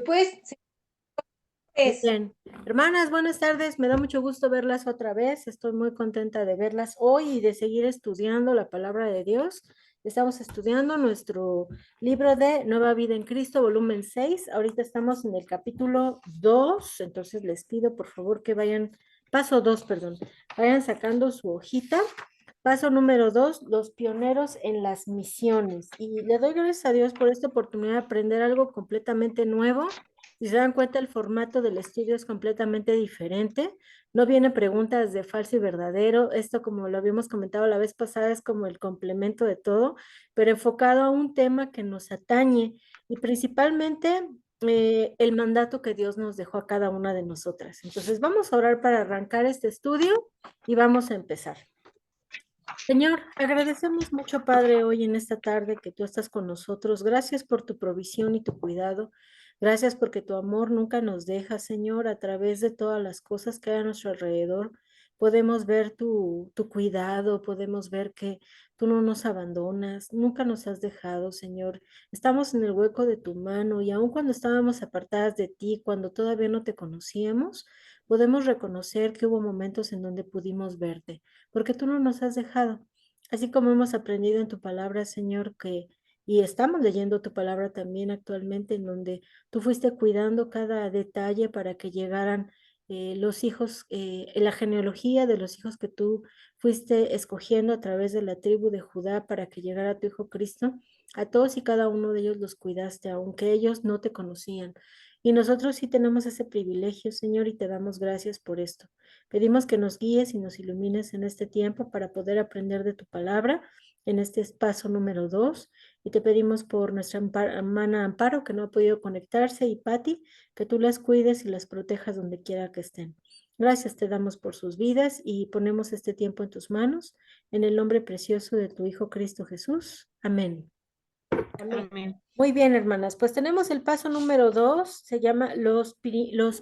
Pues, señores, Bien, hermanas, buenas tardes. Me da mucho gusto verlas otra vez. Estoy muy contenta de verlas hoy y de seguir estudiando la palabra de Dios. Estamos estudiando nuestro libro de Nueva Vida en Cristo, volumen 6. Ahorita estamos en el capítulo 2. Entonces les pido por favor que vayan, paso 2, perdón, vayan sacando su hojita. Paso número 2, los pioneros en las misiones. Y le doy gracias a Dios por esta oportunidad de aprender algo completamente nuevo. Si se dan cuenta, el formato del estudio es completamente diferente. No vienen preguntas de falso y verdadero. Esto, como lo habíamos comentado la vez pasada, es como el complemento de todo, pero enfocado a un tema que nos atañe y principalmente el mandato que Dios nos dejó a cada una de nosotras. Entonces, vamos a orar para arrancar este estudio y vamos a empezar. Señor, agradecemos mucho, Padre, hoy en esta tarde que tú estás con nosotros. Gracias por tu provisión y tu cuidado. Gracias porque tu amor nunca nos deja, Señor, a través de todas las cosas que hay a nuestro alrededor. Podemos ver tu cuidado, podemos ver que tú no nos abandonas, nunca nos has dejado, Señor. Estamos en el hueco de tu mano y aun cuando estábamos apartadas de ti, cuando todavía no te conocíamos, podemos reconocer que hubo momentos en donde pudimos verte porque tú no nos has dejado. Así como hemos aprendido en tu palabra, Señor, y estamos leyendo tu palabra también actualmente, en donde tú fuiste cuidando cada detalle para que llegaran los hijos, la genealogía de los hijos que tú fuiste escogiendo a través de la tribu de Judá para que llegara tu Hijo Cristo. A todos y cada uno de ellos los cuidaste, aunque ellos no te conocían. Y nosotros sí tenemos ese privilegio, Señor, y te damos gracias por esto. Pedimos que nos guíes y nos ilumines en este tiempo para poder aprender de tu palabra en este paso número 2. Y te pedimos por nuestra hermana Amparo, que no ha podido conectarse, y Patti, que tú las cuides y las protejas donde quiera que estén. Gracias te damos por sus vidas y ponemos este tiempo en tus manos, en el nombre precioso de tu Hijo Cristo Jesús. Amén. Amén. amén. Muy bien, hermanas. Pues tenemos el paso número 2, se llama los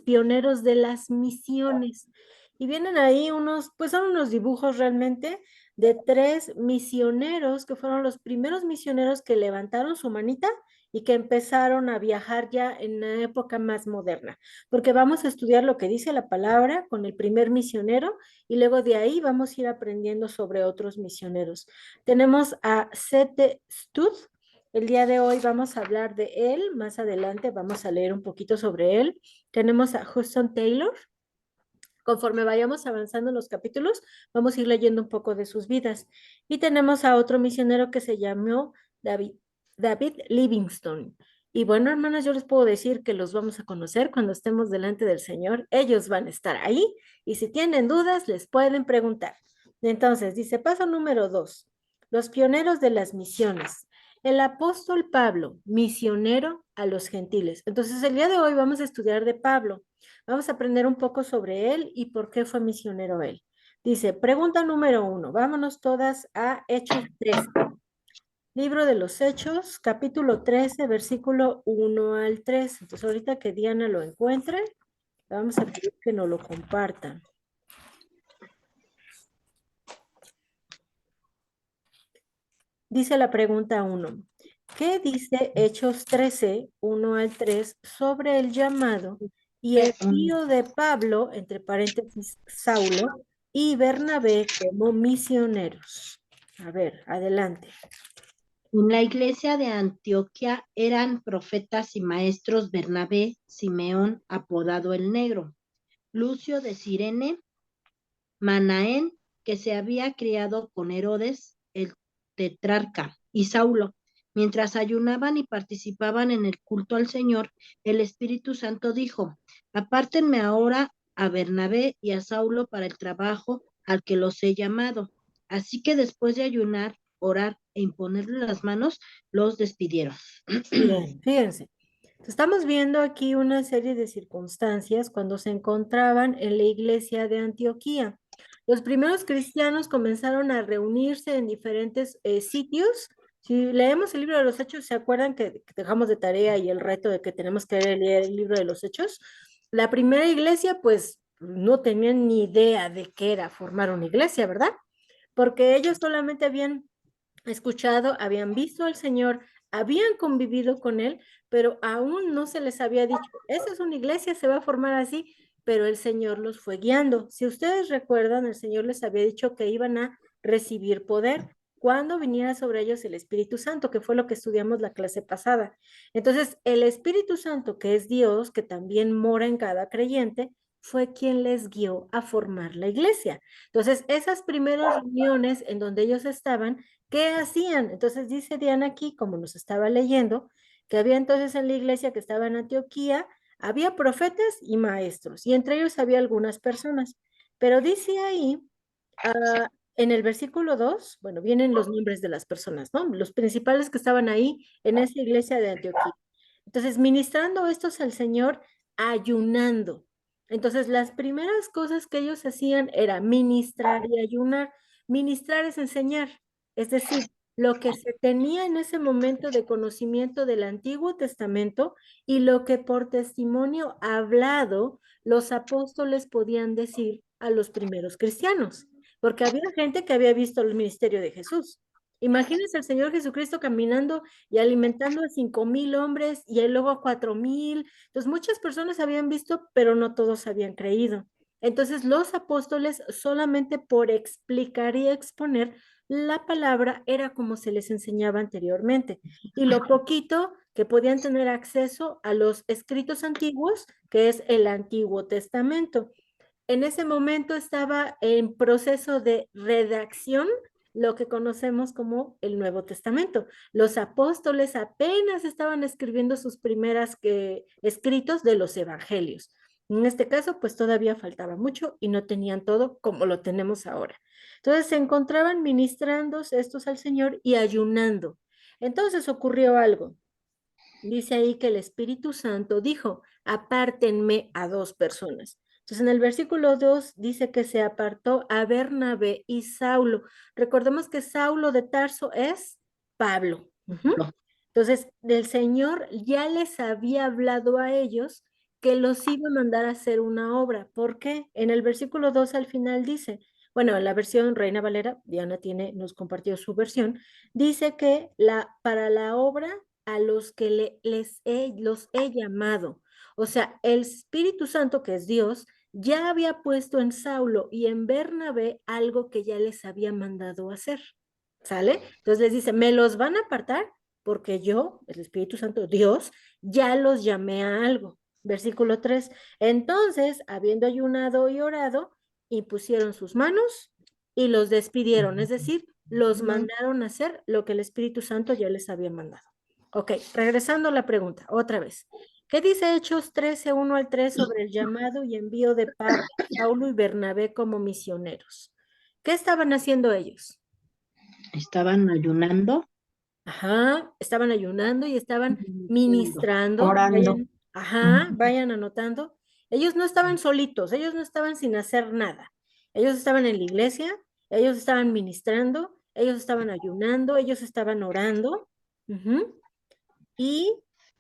pioneros de las misiones. Y vienen ahí unos, pues son unos dibujos realmente de tres misioneros que fueron los primeros misioneros que levantaron su manita y que empezaron a viajar ya en la época más moderna. Porque vamos a estudiar lo que dice la palabra con el primer misionero y luego de ahí vamos a ir aprendiendo sobre otros misioneros. Tenemos a Seth Stud. El día de hoy vamos a hablar de él, más adelante vamos a leer un poquito sobre él. Tenemos a Hudson Taylor. Conforme vayamos avanzando en los capítulos, vamos a ir leyendo un poco de sus vidas. Y tenemos a otro misionero que se llamó David Livingstone. Y bueno, hermanas, yo les puedo decir que los vamos a conocer cuando estemos delante del Señor. Ellos van a estar ahí y si tienen dudas, les pueden preguntar. Entonces, dice, paso número 2, los pioneros de las misiones. El apóstol Pablo, misionero a los gentiles. Entonces, el día de hoy vamos a estudiar de Pablo. Vamos a aprender un poco sobre él y por qué fue misionero él. Dice, pregunta número 1. Vámonos todas a Hechos 13. Libro de los Hechos, capítulo 13, versículo 1 al 3. Entonces, ahorita que Diana lo encuentre, vamos a pedir que nos lo compartan. Dice la pregunta 1. ¿Qué dice Hechos 13, 1 al 3 sobre el llamado y envío de Pablo, entre paréntesis, Saulo, y Bernabé como misioneros? A ver, adelante. En la iglesia de Antioquía eran profetas y maestros Bernabé, Simeón, apodado el Negro, Lucio de Cirene, Manaén, que se había criado con Herodes, el tetrarca, y Saulo. Mientras ayunaban y participaban en el culto al Señor, el Espíritu Santo dijo, apártenme ahora a Bernabé y a Saulo para el trabajo al que los he llamado. Así que después de ayunar, orar e imponerle las manos, los despidieron. Bien, fíjense. Estamos viendo aquí una serie de circunstancias cuando se encontraban en la iglesia de Antioquía. Los primeros cristianos comenzaron a reunirse en diferentes sitios. Si leemos el libro de los Hechos, ¿se acuerdan que dejamos de tarea y el reto de que tenemos que leer el libro de los Hechos? La primera iglesia, pues, no tenían ni idea de qué era formar una iglesia, ¿verdad? Porque ellos solamente habían escuchado, habían visto al Señor habían convivido con él, pero aún no se les había dicho, esa es una iglesia, se va a formar así, pero el Señor los fue guiando. Si ustedes recuerdan, el Señor les había dicho que iban a recibir poder cuando viniera sobre ellos el Espíritu Santo, que fue lo que estudiamos la clase pasada. Entonces, el Espíritu Santo, que es Dios, que también mora en cada creyente, fue quien les guió a formar la iglesia. Entonces, esas primeras reuniones en donde ellos estaban, ¿qué hacían? Entonces dice Diana aquí, como nos estaba leyendo, que había entonces en la iglesia que estaba en Antioquía, había profetas y maestros, y entre ellos había algunas personas. Pero dice ahí, en el versículo 2, bueno, vienen los nombres de las personas, ¿no? Los principales que estaban ahí en esa iglesia de Antioquía. Entonces, ministrando estos al Señor, ayunando. Entonces, las primeras cosas que ellos hacían era ministrar y ayunar. Ministrar es enseñar, es decir, lo que se tenía en ese momento de conocimiento del Antiguo Testamento y lo que por testimonio hablado los apóstoles podían decir a los primeros cristianos, porque había gente que había visto el ministerio de Jesús. Imagínense al Señor Jesucristo caminando y alimentando a 5,000 hombres y luego a 4,000. Entonces, muchas personas habían visto, pero no todos habían creído. Entonces, los apóstoles solamente por explicar y exponer la palabra era como se les enseñaba anteriormente. Y lo poquito que podían tener acceso a los escritos antiguos, que es el Antiguo Testamento. En ese momento estaba en proceso de redacción lo que conocemos como el Nuevo Testamento. Los apóstoles apenas estaban escribiendo sus primeras escritos de los evangelios. En este caso, pues todavía faltaba mucho y no tenían todo como lo tenemos ahora. Entonces se encontraban ministrando estos al Señor y ayunando. Entonces ocurrió algo. Dice ahí que el Espíritu Santo dijo, apártenme a dos personas. Entonces en el versículo 2 dice que se apartó a Bernabé y Saulo. Recordemos que Saulo de Tarso es Pablo. Entonces el Señor ya les había hablado a ellos que los iba a mandar a hacer una obra. ¿Por qué? En el versículo 2 al final dice, bueno, en la versión Reina Valera, Diana nos compartió su versión, dice que para la obra a los que los he llamado. O sea, el Espíritu Santo, que es Dios, ya había puesto en Saulo y en Bernabé algo que ya les había mandado hacer. ¿Sale? Entonces les dice, me los van a apartar porque yo, el Espíritu Santo, Dios, ya los llamé a algo. Versículo 3. Entonces, habiendo ayunado y orado, impusieron sus manos y los despidieron, es decir, los mandaron a hacer lo que el Espíritu Santo ya les había mandado. Ok, regresando a la pregunta, otra vez. ¿Qué dice Hechos 13, 1 al 3 sobre el llamado y envío de Pablo, Saulo y Bernabé como misioneros? ¿Qué estaban haciendo ellos? Estaban ayunando, Ajá, estaban ayunando y estaban ministrando. Orando. Vayan anotando. Ellos no estaban solitos, ellos no estaban sin hacer nada. Ellos estaban en la iglesia, ellos estaban ministrando, ellos estaban ayunando, ellos estaban orando. Y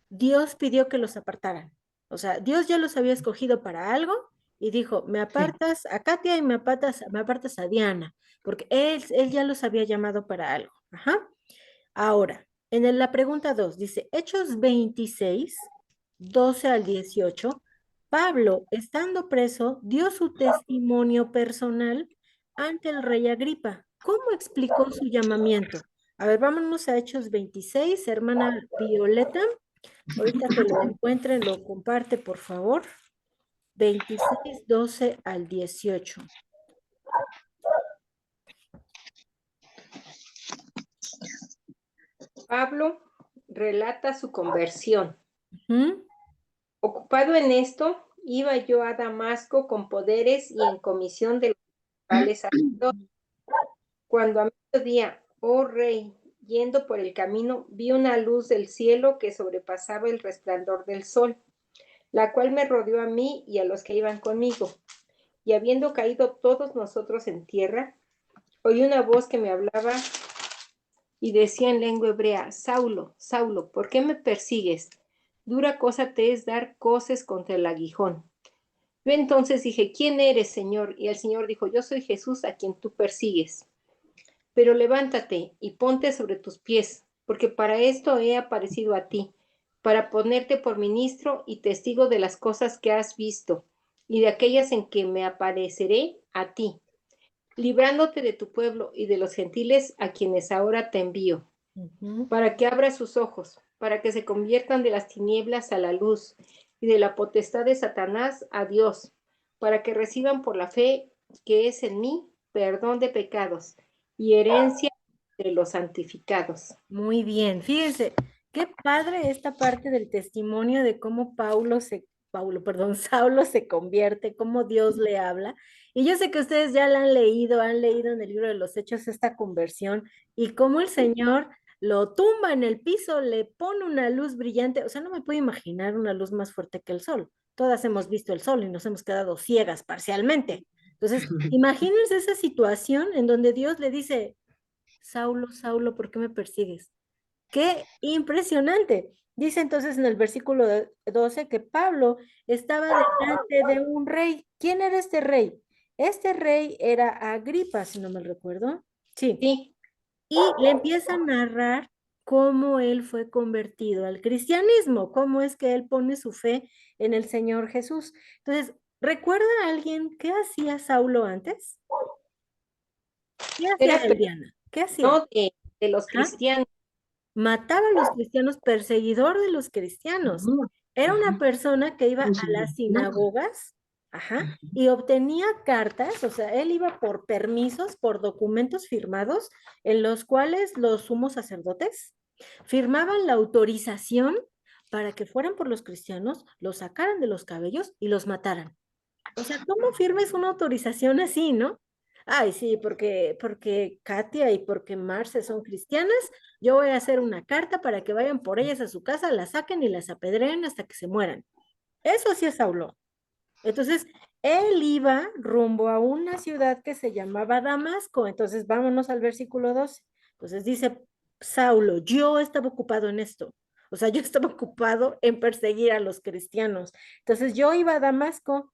Dios pidió que los apartaran. O sea, Dios ya los había escogido para algo y dijo, me apartas a Katia y me apartas a Diana, porque él ya los había llamado para algo. Ajá. Ahora, en la pregunta 2, dice, Hechos 26, 12 al 18, Pablo, estando preso, dio su testimonio personal ante el rey Agripa. ¿Cómo explicó su llamamiento? A ver, vámonos a Hechos 26, hermana Violeta. Ahorita que lo encuentren, lo comparte, por favor. 26, 12 al 18. Pablo relata su conversión. Ujú. Ocupado en esto, iba yo a Damasco con poderes y en comisión de los principales sacerdotes. Cuando a mediodía, oh rey, yendo por el camino, vi una luz del cielo que sobrepasaba el resplandor del sol, la cual me rodeó a mí y a los que iban conmigo. Y habiendo caído todos nosotros en tierra, oí una voz que me hablaba y decía en lengua hebrea, Saulo, Saulo, ¿por qué me persigues? Dura cosa te es dar coces contra el aguijón. Yo entonces dije, ¿quién eres, Señor? Y el Señor dijo, yo soy Jesús a quien tú persigues. Pero levántate y ponte sobre tus pies, porque para esto he aparecido a ti, para ponerte por ministro y testigo de las cosas que has visto y de aquellas en que me apareceré a ti, librándote de tu pueblo y de los gentiles a quienes ahora te envío, Ujú. para que abra sus ojos, para que se conviertan de las tinieblas a la luz y de la potestad de Satanás a Dios, para que reciban por la fe que es en mí perdón de pecados y herencia de los santificados. Muy bien, fíjense, qué padre esta parte del testimonio de cómo Saulo se convierte, cómo Dios le habla. Y yo sé que ustedes ya la han leído en el libro de los Hechos esta conversión y cómo el Señor lo tumba en el piso, le pone una luz brillante. O sea, no me puedo imaginar una luz más fuerte que el sol. Todas hemos visto el sol y nos hemos quedado ciegas parcialmente. Entonces, imagínense esa situación en donde Dios le dice, Saulo, Saulo, ¿por qué me persigues? ¡Qué impresionante! Dice entonces en el versículo 12 que Pablo estaba delante de un rey. ¿Quién era este rey? Este rey era Agripa, si no me recuerdo. Sí. Sí, Y le empieza a narrar cómo él fue convertido al cristianismo, cómo es que él pone su fe en el Señor Jesús. Entonces, ¿recuerda a alguien qué hacía Saulo antes? ¿Qué hacía era Eliana? ¿Qué hacía? no de los Ajá. cristianos. Mataba a los cristianos, perseguidor de los cristianos. Ujú, Era una ujú. persona que iba a las Ujú. sinagogas, ajá, y obtenía cartas, o sea, él iba por permisos, por documentos firmados, en los cuales los sumos sacerdotes firmaban la autorización para que fueran por los cristianos, los sacaran de los cabellos y los mataran. O sea, ¿cómo firmes una autorización así, no? Ay, sí, porque Katia y porque Marce son cristianas, yo voy a hacer una carta para que vayan por ellas a su casa, las saquen y las apedreen hasta que se mueran. Eso sí es Saulo. Entonces, él iba rumbo a una ciudad que se llamaba Damasco. Entonces, vámonos al versículo 12. Entonces dice, Saulo, yo estaba ocupado en esto. O sea, yo estaba ocupado en perseguir a los cristianos. Entonces, yo iba a Damasco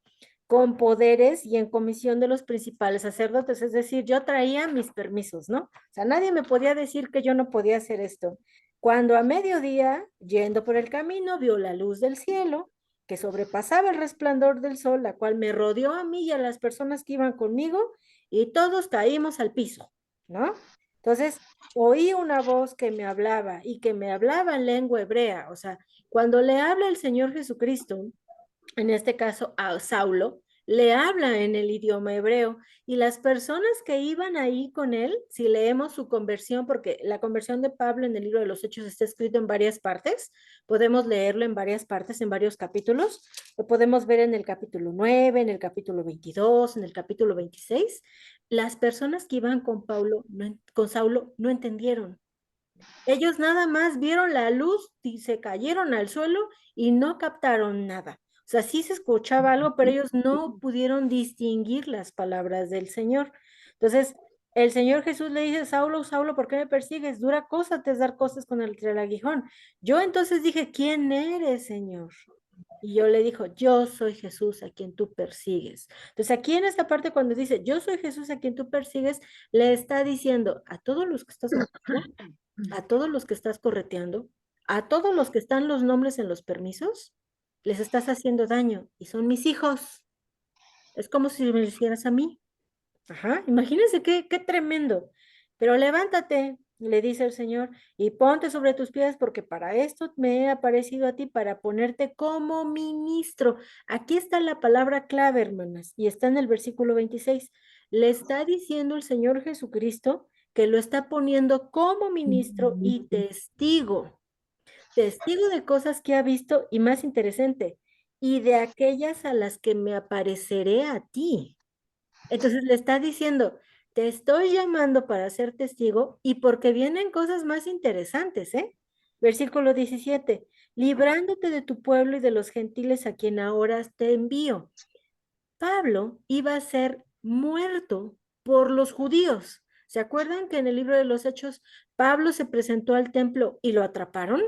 con poderes y en comisión de los principales sacerdotes. Es decir, yo traía mis permisos, ¿no? O sea, nadie me podía decir que yo no podía hacer esto. Cuando a mediodía, yendo por el camino, vio la luz del cielo que sobrepasaba el resplandor del sol, la cual me rodeó a mí y a las personas que iban conmigo, y todos caímos al piso, ¿no? Entonces, oí una voz que me hablaba y que me hablaba en lengua hebrea, o sea, cuando le habla el Señor Jesucristo, en este caso a Saulo, le habla en el idioma hebreo y las personas que iban ahí con él, si leemos su conversión, porque la conversión de Pablo en el libro de los Hechos está escrito en varias partes, podemos leerlo en varias partes, en varios capítulos, lo podemos ver en el capítulo 9, en el capítulo 22, en el capítulo 26. Las personas que iban con Pablo, con Saulo, no entendieron. Ellos nada más vieron la luz y se cayeron al suelo y no captaron nada. O sea, sí se escuchaba algo, pero ellos no pudieron distinguir las palabras del Señor. Entonces, el Señor Jesús le dice, Saulo, Saulo, ¿por qué me persigues? Dura cosa te es dar cosas con el aguijón. Yo entonces dije, ¿quién eres, Señor? Y yo le dijo, yo soy Jesús a quien tú persigues. Entonces aquí en esta parte cuando dice, yo soy Jesús a quien tú persigues, le está diciendo a todos los que estás matando, a todos los que estás correteando, a todos los que están los nombres en los permisos, les estás haciendo daño y son mis hijos. Es como si me lo hicieras a mí. Ajá, imagínense qué tremendo. Pero levántate, le dice el Señor, y ponte sobre tus pies, porque para esto me he aparecido a ti, para ponerte como ministro. Aquí está la palabra clave, hermanas, y está en el versículo 26. Le está diciendo el Señor Jesucristo que lo está poniendo como ministro y testigo, testigo de cosas que ha visto y más interesante, y de aquellas a las que me apareceré a ti. Entonces le está diciendo, te estoy llamando para ser testigo y porque vienen cosas más interesantes, ¿eh? Versículo 17, librándote de tu pueblo y de los gentiles a quien ahora te envío. Pablo iba a ser muerto por los judíos. ¿Se acuerdan que en el libro de los Hechos Pablo se presentó al templo y lo atraparon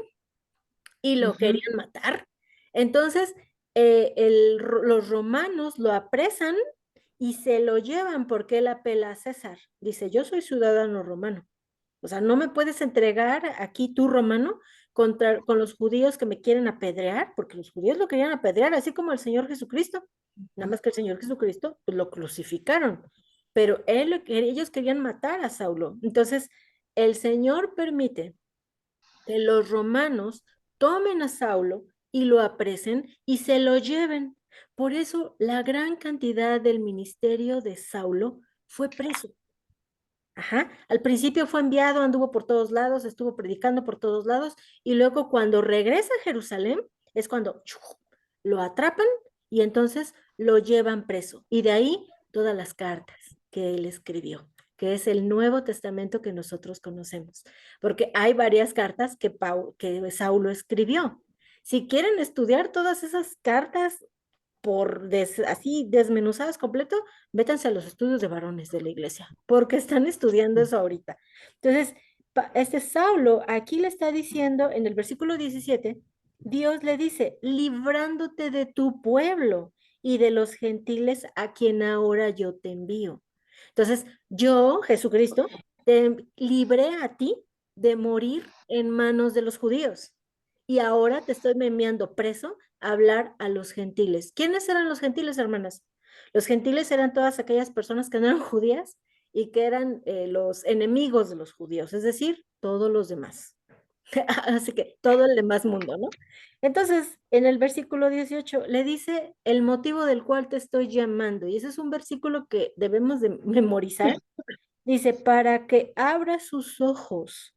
y lo Ujú. querían matar? Entonces, los romanos lo apresan y se lo llevan porque él apela a César. Dice, yo soy ciudadano romano. O sea, no me puedes entregar aquí tú, romano, con los judíos que me quieren apedrear, porque los judíos lo querían apedrear, así como el Señor Jesucristo. Nada más que el Señor Jesucristo pues, lo crucificaron, pero ellos querían matar a Saulo. Entonces, el Señor permite que los romanos tomen a Saulo y lo apresen y se lo lleven. Por eso la gran cantidad del ministerio de Saulo fue preso. Ajá. Al principio fue enviado, anduvo por todos lados, estuvo predicando por todos lados, y luego cuando regresa a Jerusalén es cuando lo atrapan y entonces lo llevan preso. Y de ahí todas las cartas que él escribió, que es el Nuevo Testamento que nosotros conocemos, porque hay varias cartas que Saulo escribió. Si quieren estudiar todas esas cartas así desmenuzadas completo, métanse a los estudios de varones de la iglesia, porque están estudiando eso ahorita. Entonces, este Saulo aquí le está diciendo en el versículo 17, Dios le dice, librándote de tu pueblo y de los gentiles a quien ahora yo te envío. Entonces, yo, Jesucristo, te libré a ti de morir en manos de los judíos. Y ahora te estoy enviando preso a hablar a los gentiles. ¿Quiénes eran los gentiles, hermanas? Los gentiles eran todas aquellas personas que no eran judías y que eran los enemigos de los judíos, es decir, todos los demás. Así que todo el demás mundo, ¿no? Entonces, en el versículo 18 le dice el motivo del cual te estoy llamando, y ese es un versículo que debemos de memorizar. Dice, para que abra sus ojos,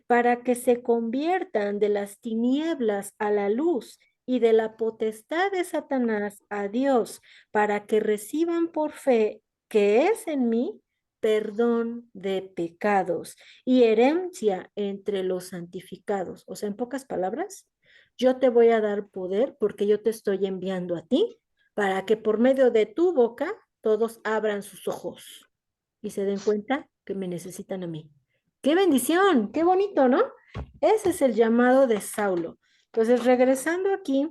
para que se conviertan de las tinieblas a la luz y de la potestad de Satanás a Dios, para que reciban por fe que es en mí perdón de pecados y herencia entre los santificados. O sea, en pocas palabras, yo te voy a dar poder porque yo te estoy enviando a ti para que por medio de tu boca todos abran sus ojos y se den cuenta que me necesitan a mí. ¡Qué bendición! ¡Qué bonito!, ¿no? Ese es el llamado de Saulo. Entonces, regresando aquí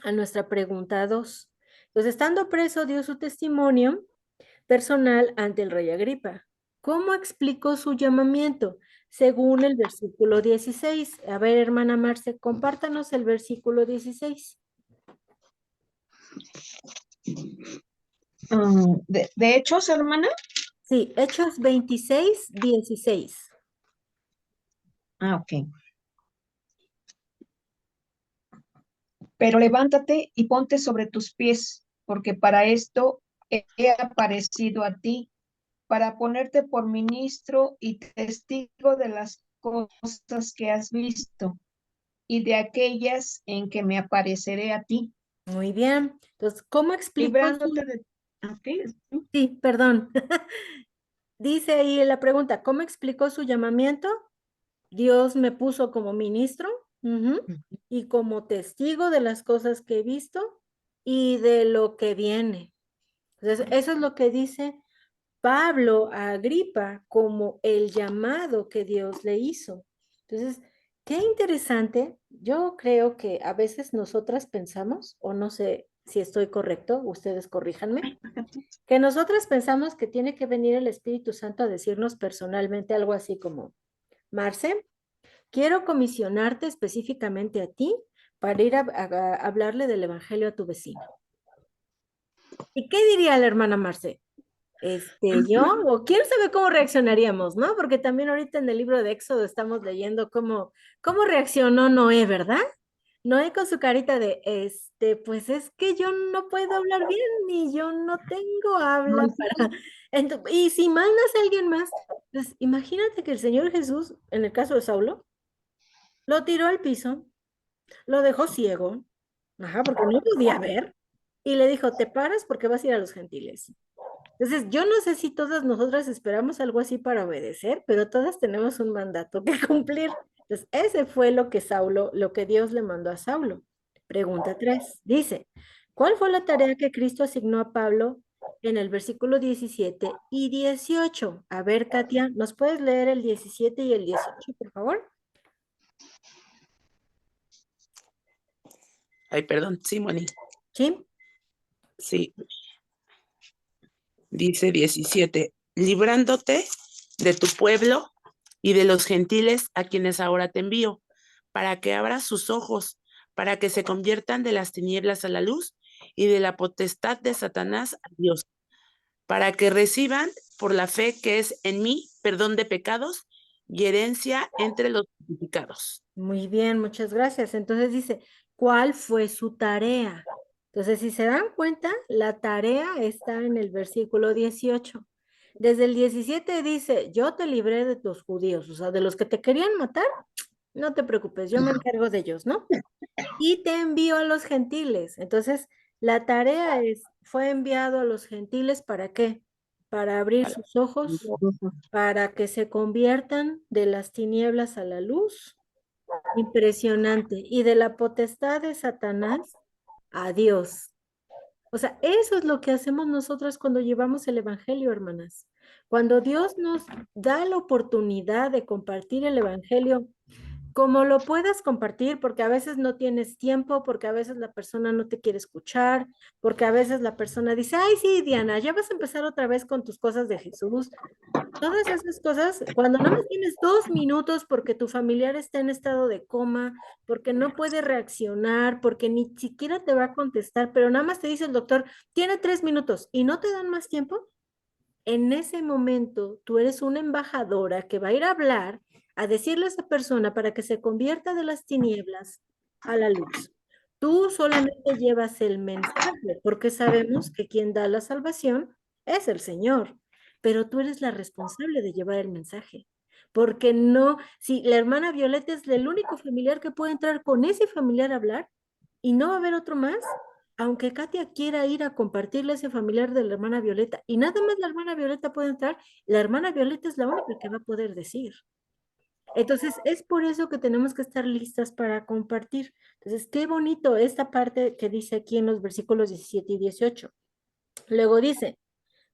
a nuestra pregunta 2. Entonces, estando preso, dio su testimonio personal ante el rey Agripa. ¿Cómo explicó su llamamiento? Según el versículo 16. A ver, hermana Marce, compártanos el versículo 16. ¿De Hechos, hermana? Sí, Hechos 26, 16. Ok. Pero levántate y ponte sobre tus pies, porque para esto he aparecido a ti, para ponerte por ministro y testigo de las cosas que has visto y de aquellas en que me apareceré a ti. Muy bien. Entonces, ¿cómo explicó Librándote de... Okay. Sí, perdón. Dice ahí la pregunta, ¿cómo explicó su llamamiento? Dios me puso como ministro y como testigo de las cosas que he visto y de lo que viene. Entonces, eso es lo que dice Pablo a Agripa como el llamado que Dios le hizo. Entonces, qué interesante. Yo creo que a veces nosotras pensamos, o no sé si estoy correcto, ustedes corríjanme, que nosotras pensamos que tiene que venir el Espíritu Santo a decirnos personalmente algo así como, Marce, quiero comisionarte específicamente a ti para ir a hablarle del Evangelio a tu vecino. ¿Y qué diría la hermana Marce? Yo, o quién sabe cómo reaccionaríamos, ¿no? Porque también ahorita en el libro de Éxodo estamos leyendo cómo reaccionó Noé, ¿verdad? Noé con su carita de, pues es que yo no puedo hablar bien, ni yo no tengo habla para... y si mandas a alguien más, pues imagínate que el Señor Jesús, en el caso de Saulo, lo tiró al piso, lo dejó ciego, ajá, porque no podía ver, y le dijo, te paras porque vas a ir a los gentiles. Entonces, yo no sé si todas nosotras esperamos algo así para obedecer, pero todas tenemos un mandato que cumplir. Entonces, ese fue lo que Dios le mandó a Saulo. Pregunta 3. Dice, ¿cuál fue la tarea que Cristo asignó a Pablo en el versículo 17 y 18? A ver, Katia, ¿nos puedes leer el 17 y el 18, por favor? Ay, perdón, sí, Moni. Sí. Sí. Dice 17, librándote de tu pueblo y de los gentiles a quienes ahora te envío, para que abras sus ojos, para que se conviertan de las tinieblas a la luz y de la potestad de Satanás a Dios, para que reciban por la fe que es en mí perdón de pecados y herencia entre los santificados. Muy bien, muchas gracias. Entonces dice, ¿cuál fue su tarea? Entonces, si se dan cuenta, la tarea está en el versículo 18. Desde el 17 dice, yo te libré de tus judíos, o sea, de los que te querían matar, no te preocupes, yo me encargo de ellos, ¿no? Y te envío a los gentiles. Entonces, la tarea fue enviado a los gentiles ¿para qué? Para abrir sus ojos, para que se conviertan de las tinieblas a la luz. Impresionante. Y de la potestad de Satanás a Dios. O sea, eso es lo que hacemos nosotras cuando llevamos el evangelio, hermanas. Cuando Dios nos da la oportunidad de compartir el evangelio, como lo puedas compartir, porque a veces no tienes tiempo, porque a veces la persona no te quiere escuchar, porque a veces la persona dice, ay, sí, Diana, ya vas a empezar otra vez con tus cosas de Jesús. Todas esas cosas, cuando no más tienes 2 minutos porque tu familiar está en estado de coma, porque no puede reaccionar, porque ni siquiera te va a contestar, pero nada más te dice el doctor, tiene 3 minutos y no te dan más tiempo, en ese momento tú eres una embajadora que va a ir a hablar, a decirle a esa persona para que se convierta de las tinieblas a la luz. Tú solamente llevas el mensaje, porque sabemos que quien da la salvación es el Señor, pero tú eres la responsable de llevar el mensaje. Porque no, si la hermana Violeta es el único familiar que puede entrar con ese familiar a hablar y no va a haber otro más, aunque Katia quiera ir a compartirle a ese familiar de la hermana Violeta y nada más la hermana Violeta puede entrar, la hermana Violeta es la única que va a poder decir. Entonces, es por eso que tenemos que estar listas para compartir. Entonces, qué bonito esta parte que dice aquí en los versículos 17 y 18. Luego dice,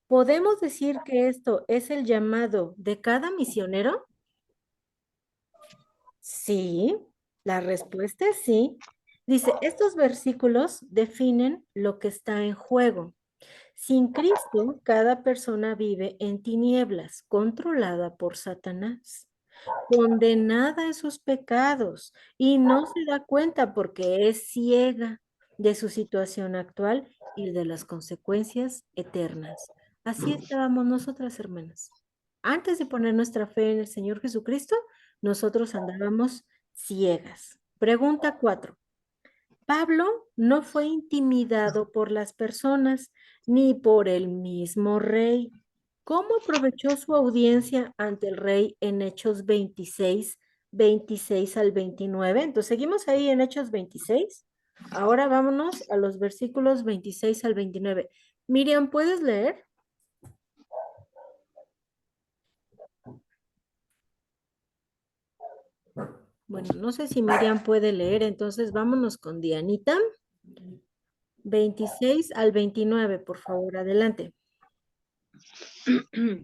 ¿podemos decir que esto es el llamado de cada misionero? Sí, la respuesta es sí. Dice, estos versículos definen lo que está en juego. Sin Cristo, cada persona vive en tinieblas, controlada por Satanás, condenada en sus pecados y no se da cuenta porque es ciega de su situación actual y de las consecuencias eternas. Así estábamos nosotras, hermanas. Antes de poner nuestra fe en el Señor Jesucristo, nosotros andábamos ciegas. Pregunta 4. Pablo no fue intimidado por las personas ni por el mismo rey. ¿Cómo aprovechó su audiencia ante el rey en Hechos 26, 26 al 29? Entonces seguimos ahí en Hechos 26. Ahora vámonos a los versículos 26 al 29. Miriam, ¿puedes leer? Bueno, no sé si Miriam puede leer, entonces vámonos con Dianita. 26 al 29, por favor, adelante.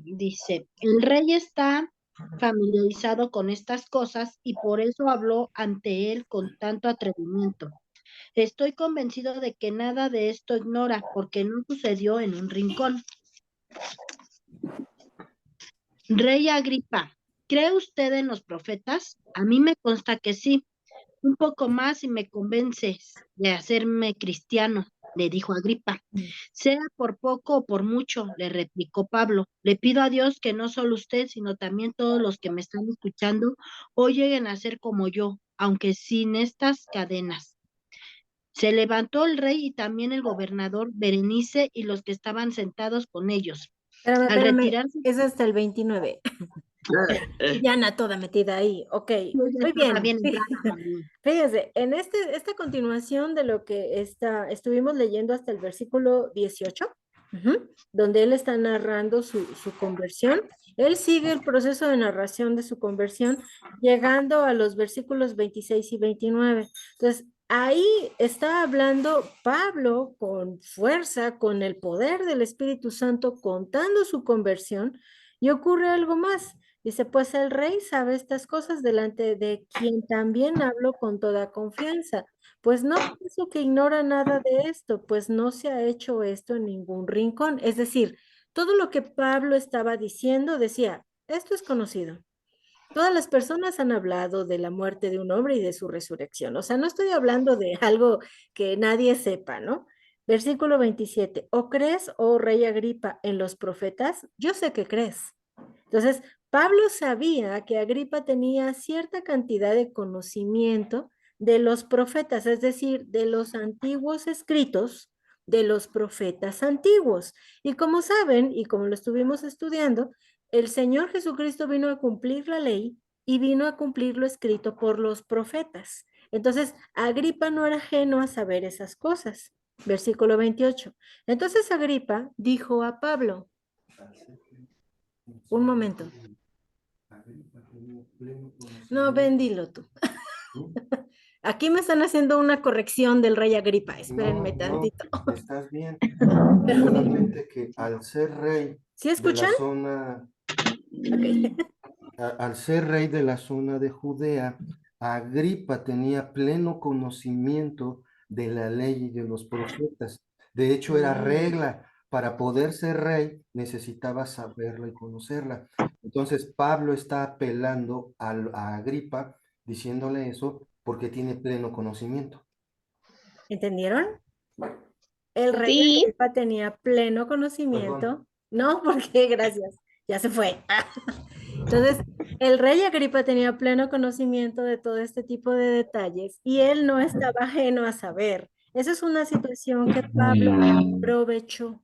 Dice, el rey está familiarizado con estas cosas y por eso habló ante él con tanto atrevimiento. Estoy convencido de que nada de esto ignora, porque no sucedió en un rincón. Rey Agripa, ¿cree usted en los profetas? A mí me consta que sí. Un poco más y me convences de hacerme cristiano, le dijo Agripa. Sea por poco o por mucho, le replicó Pablo. Le pido a Dios que no solo usted, sino también todos los que me están escuchando, hoy lleguen a ser como yo, aunque sin estas cadenas. Se levantó el rey y también el gobernador Berenice y los que estaban sentados con ellos. Al Espérame, retirarse, es hasta el 29. Diana toda metida ahí. Ok, yo ya muy estaba bien. bien entrada también. Fíjense, en esta continuación de lo que estuvimos leyendo hasta el versículo 18, donde él está narrando su conversión, él sigue el proceso de narración de su conversión, llegando a los versículos 26 y 29. Entonces, ahí está hablando Pablo con fuerza, con el poder del Espíritu Santo, contando su conversión, y ocurre algo más. Dice, pues el rey sabe estas cosas delante de quien también hablo con toda confianza. Pues no pienso que ignora nada de esto, pues no se ha hecho esto en ningún rincón. Es decir, todo lo que Pablo estaba diciendo decía, esto es conocido. Todas las personas han hablado de la muerte de un hombre y de su resurrección. O sea, no estoy hablando de algo que nadie sepa, ¿no? Versículo 27. ¿O crees, oh rey Agripa, en los profetas? Yo sé que crees. Entonces, Pablo sabía que Agripa tenía cierta cantidad de conocimiento de los profetas, es decir, de los antiguos escritos de los profetas antiguos. Y como saben, y como lo estuvimos estudiando, el Señor Jesucristo vino a cumplir la ley y vino a cumplir lo escrito por los profetas. Entonces, Agripa no era ajeno a saber esas cosas. Versículo 28. Entonces Agripa dijo a Pablo, un momento. No, ven, dilo tú. Aquí me están haciendo una corrección del rey Agripa. Espérenme tantito. No, estás bien. Solamente que al ser rey ¿Sí de escuchan? la zona, Ok. al ser rey de la zona de Judea, Agripa tenía pleno conocimiento de la ley y de los profetas. De hecho, era regla. Para poder ser rey, necesitaba saberla y conocerla. Entonces, Pablo está apelando a Agripa, diciéndole eso, porque tiene pleno conocimiento. ¿Entendieron? El rey Sí. Agripa tenía pleno conocimiento. Perdón. No, porque gracias. Ya se fue. Entonces, el rey Agripa tenía pleno conocimiento de todo este tipo de detalles y él no estaba ajeno a saber. Esa es una situación que Pablo aprovechó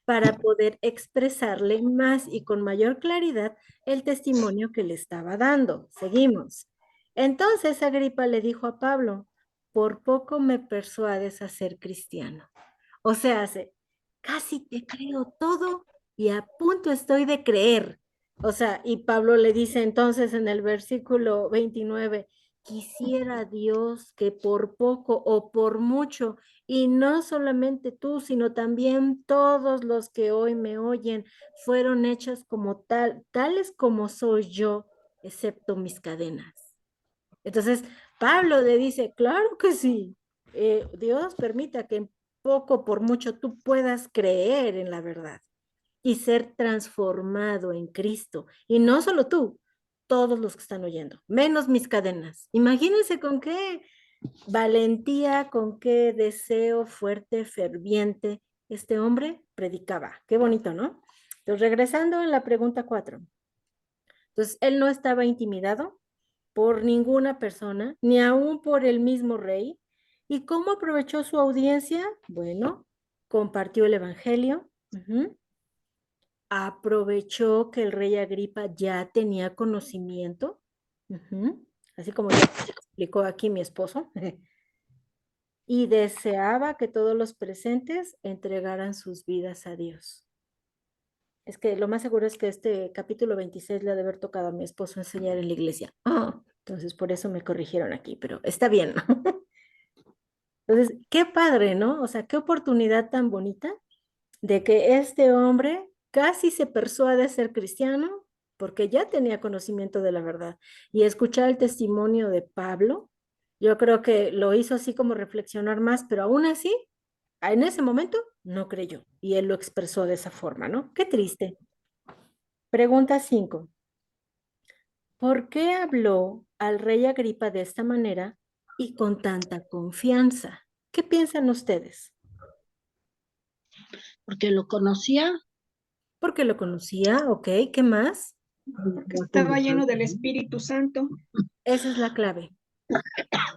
para poder expresarle más y con mayor claridad el testimonio que le estaba dando. Seguimos. Entonces Agripa le dijo a Pablo, por poco me persuades a ser cristiano. O sea, casi te creo todo y a punto estoy de creer. O sea, y Pablo le dice entonces en el versículo 29, quisiera Dios que por poco o por mucho, y no solamente tú, sino también todos los que hoy me oyen, fueron hechos como tales como soy yo, excepto mis cadenas. Entonces, Pablo le dice, claro que sí, Dios permita que en poco por mucho tú puedas creer en la verdad y ser transformado en Cristo. Y no solo tú, todos los que están oyendo, menos mis cadenas. Imagínense con qué valentía, con qué deseo fuerte, ferviente este hombre predicaba. Qué bonito, ¿no? Entonces, regresando a la pregunta 4. Entonces, él no estaba intimidado por ninguna persona, ni aún por el mismo rey. ¿Y cómo aprovechó su audiencia? Bueno, compartió el evangelio. Aprovechó que el rey Agripa ya tenía conocimiento, así como ya explicó aquí mi esposo, y deseaba que todos los presentes entregaran sus vidas a Dios. Es que lo más seguro es que este capítulo 26 le ha de haber tocado a mi esposo enseñar en la iglesia. Entonces, por eso me corrigieron aquí, pero está bien. Entonces, qué padre, ¿no? O sea, qué oportunidad tan bonita de que este hombre casi se persuade a ser cristiano porque ya tenía conocimiento de la verdad. Y escuchar el testimonio de Pablo, yo creo que lo hizo así como reflexionar más, pero aún así, en ese momento, no creyó. Y él lo expresó de esa forma, ¿no? Qué triste. Pregunta 5. ¿Por qué habló al rey Agripa de esta manera y con tanta confianza? ¿Qué piensan ustedes? Porque lo conocía. Porque lo conocía, ok, ¿qué más? Porque estaba lleno del Espíritu Santo. Esa es la clave.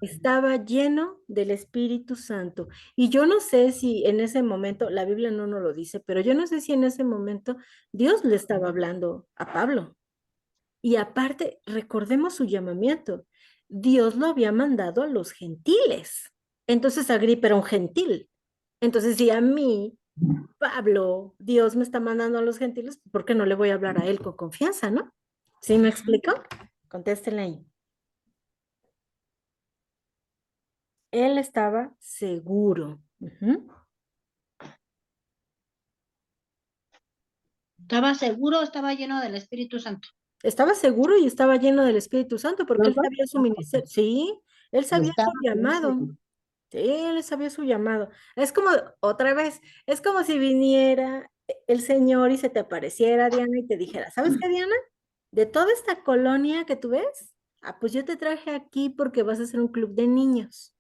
Estaba lleno del Espíritu Santo. Y yo no sé si en ese momento, la Biblia no nos lo dice, pero yo no sé si en ese momento Dios le estaba hablando a Pablo. Y aparte, recordemos su llamamiento. Dios lo había mandado a los gentiles. Entonces Agripa era un gentil. Entonces, si a mí, Pablo, Dios me está mandando a los gentiles, ¿por qué no le voy a hablar a él con confianza, no? ¿Sí me explico? Contéstenle ahí. Él estaba seguro. Estaba seguro, estaba lleno del Espíritu Santo. Estaba seguro y estaba lleno del Espíritu Santo porque él sabía su ministerio. Sí, él sabía su llamado. Sí, él sabía su llamado. Es como, otra vez, es como si viniera el Señor y se te apareciera, Diana, y te dijera, ¿sabes qué, Diana? De toda esta colonia que tú ves, pues yo te traje aquí porque vas a hacer un club de niños.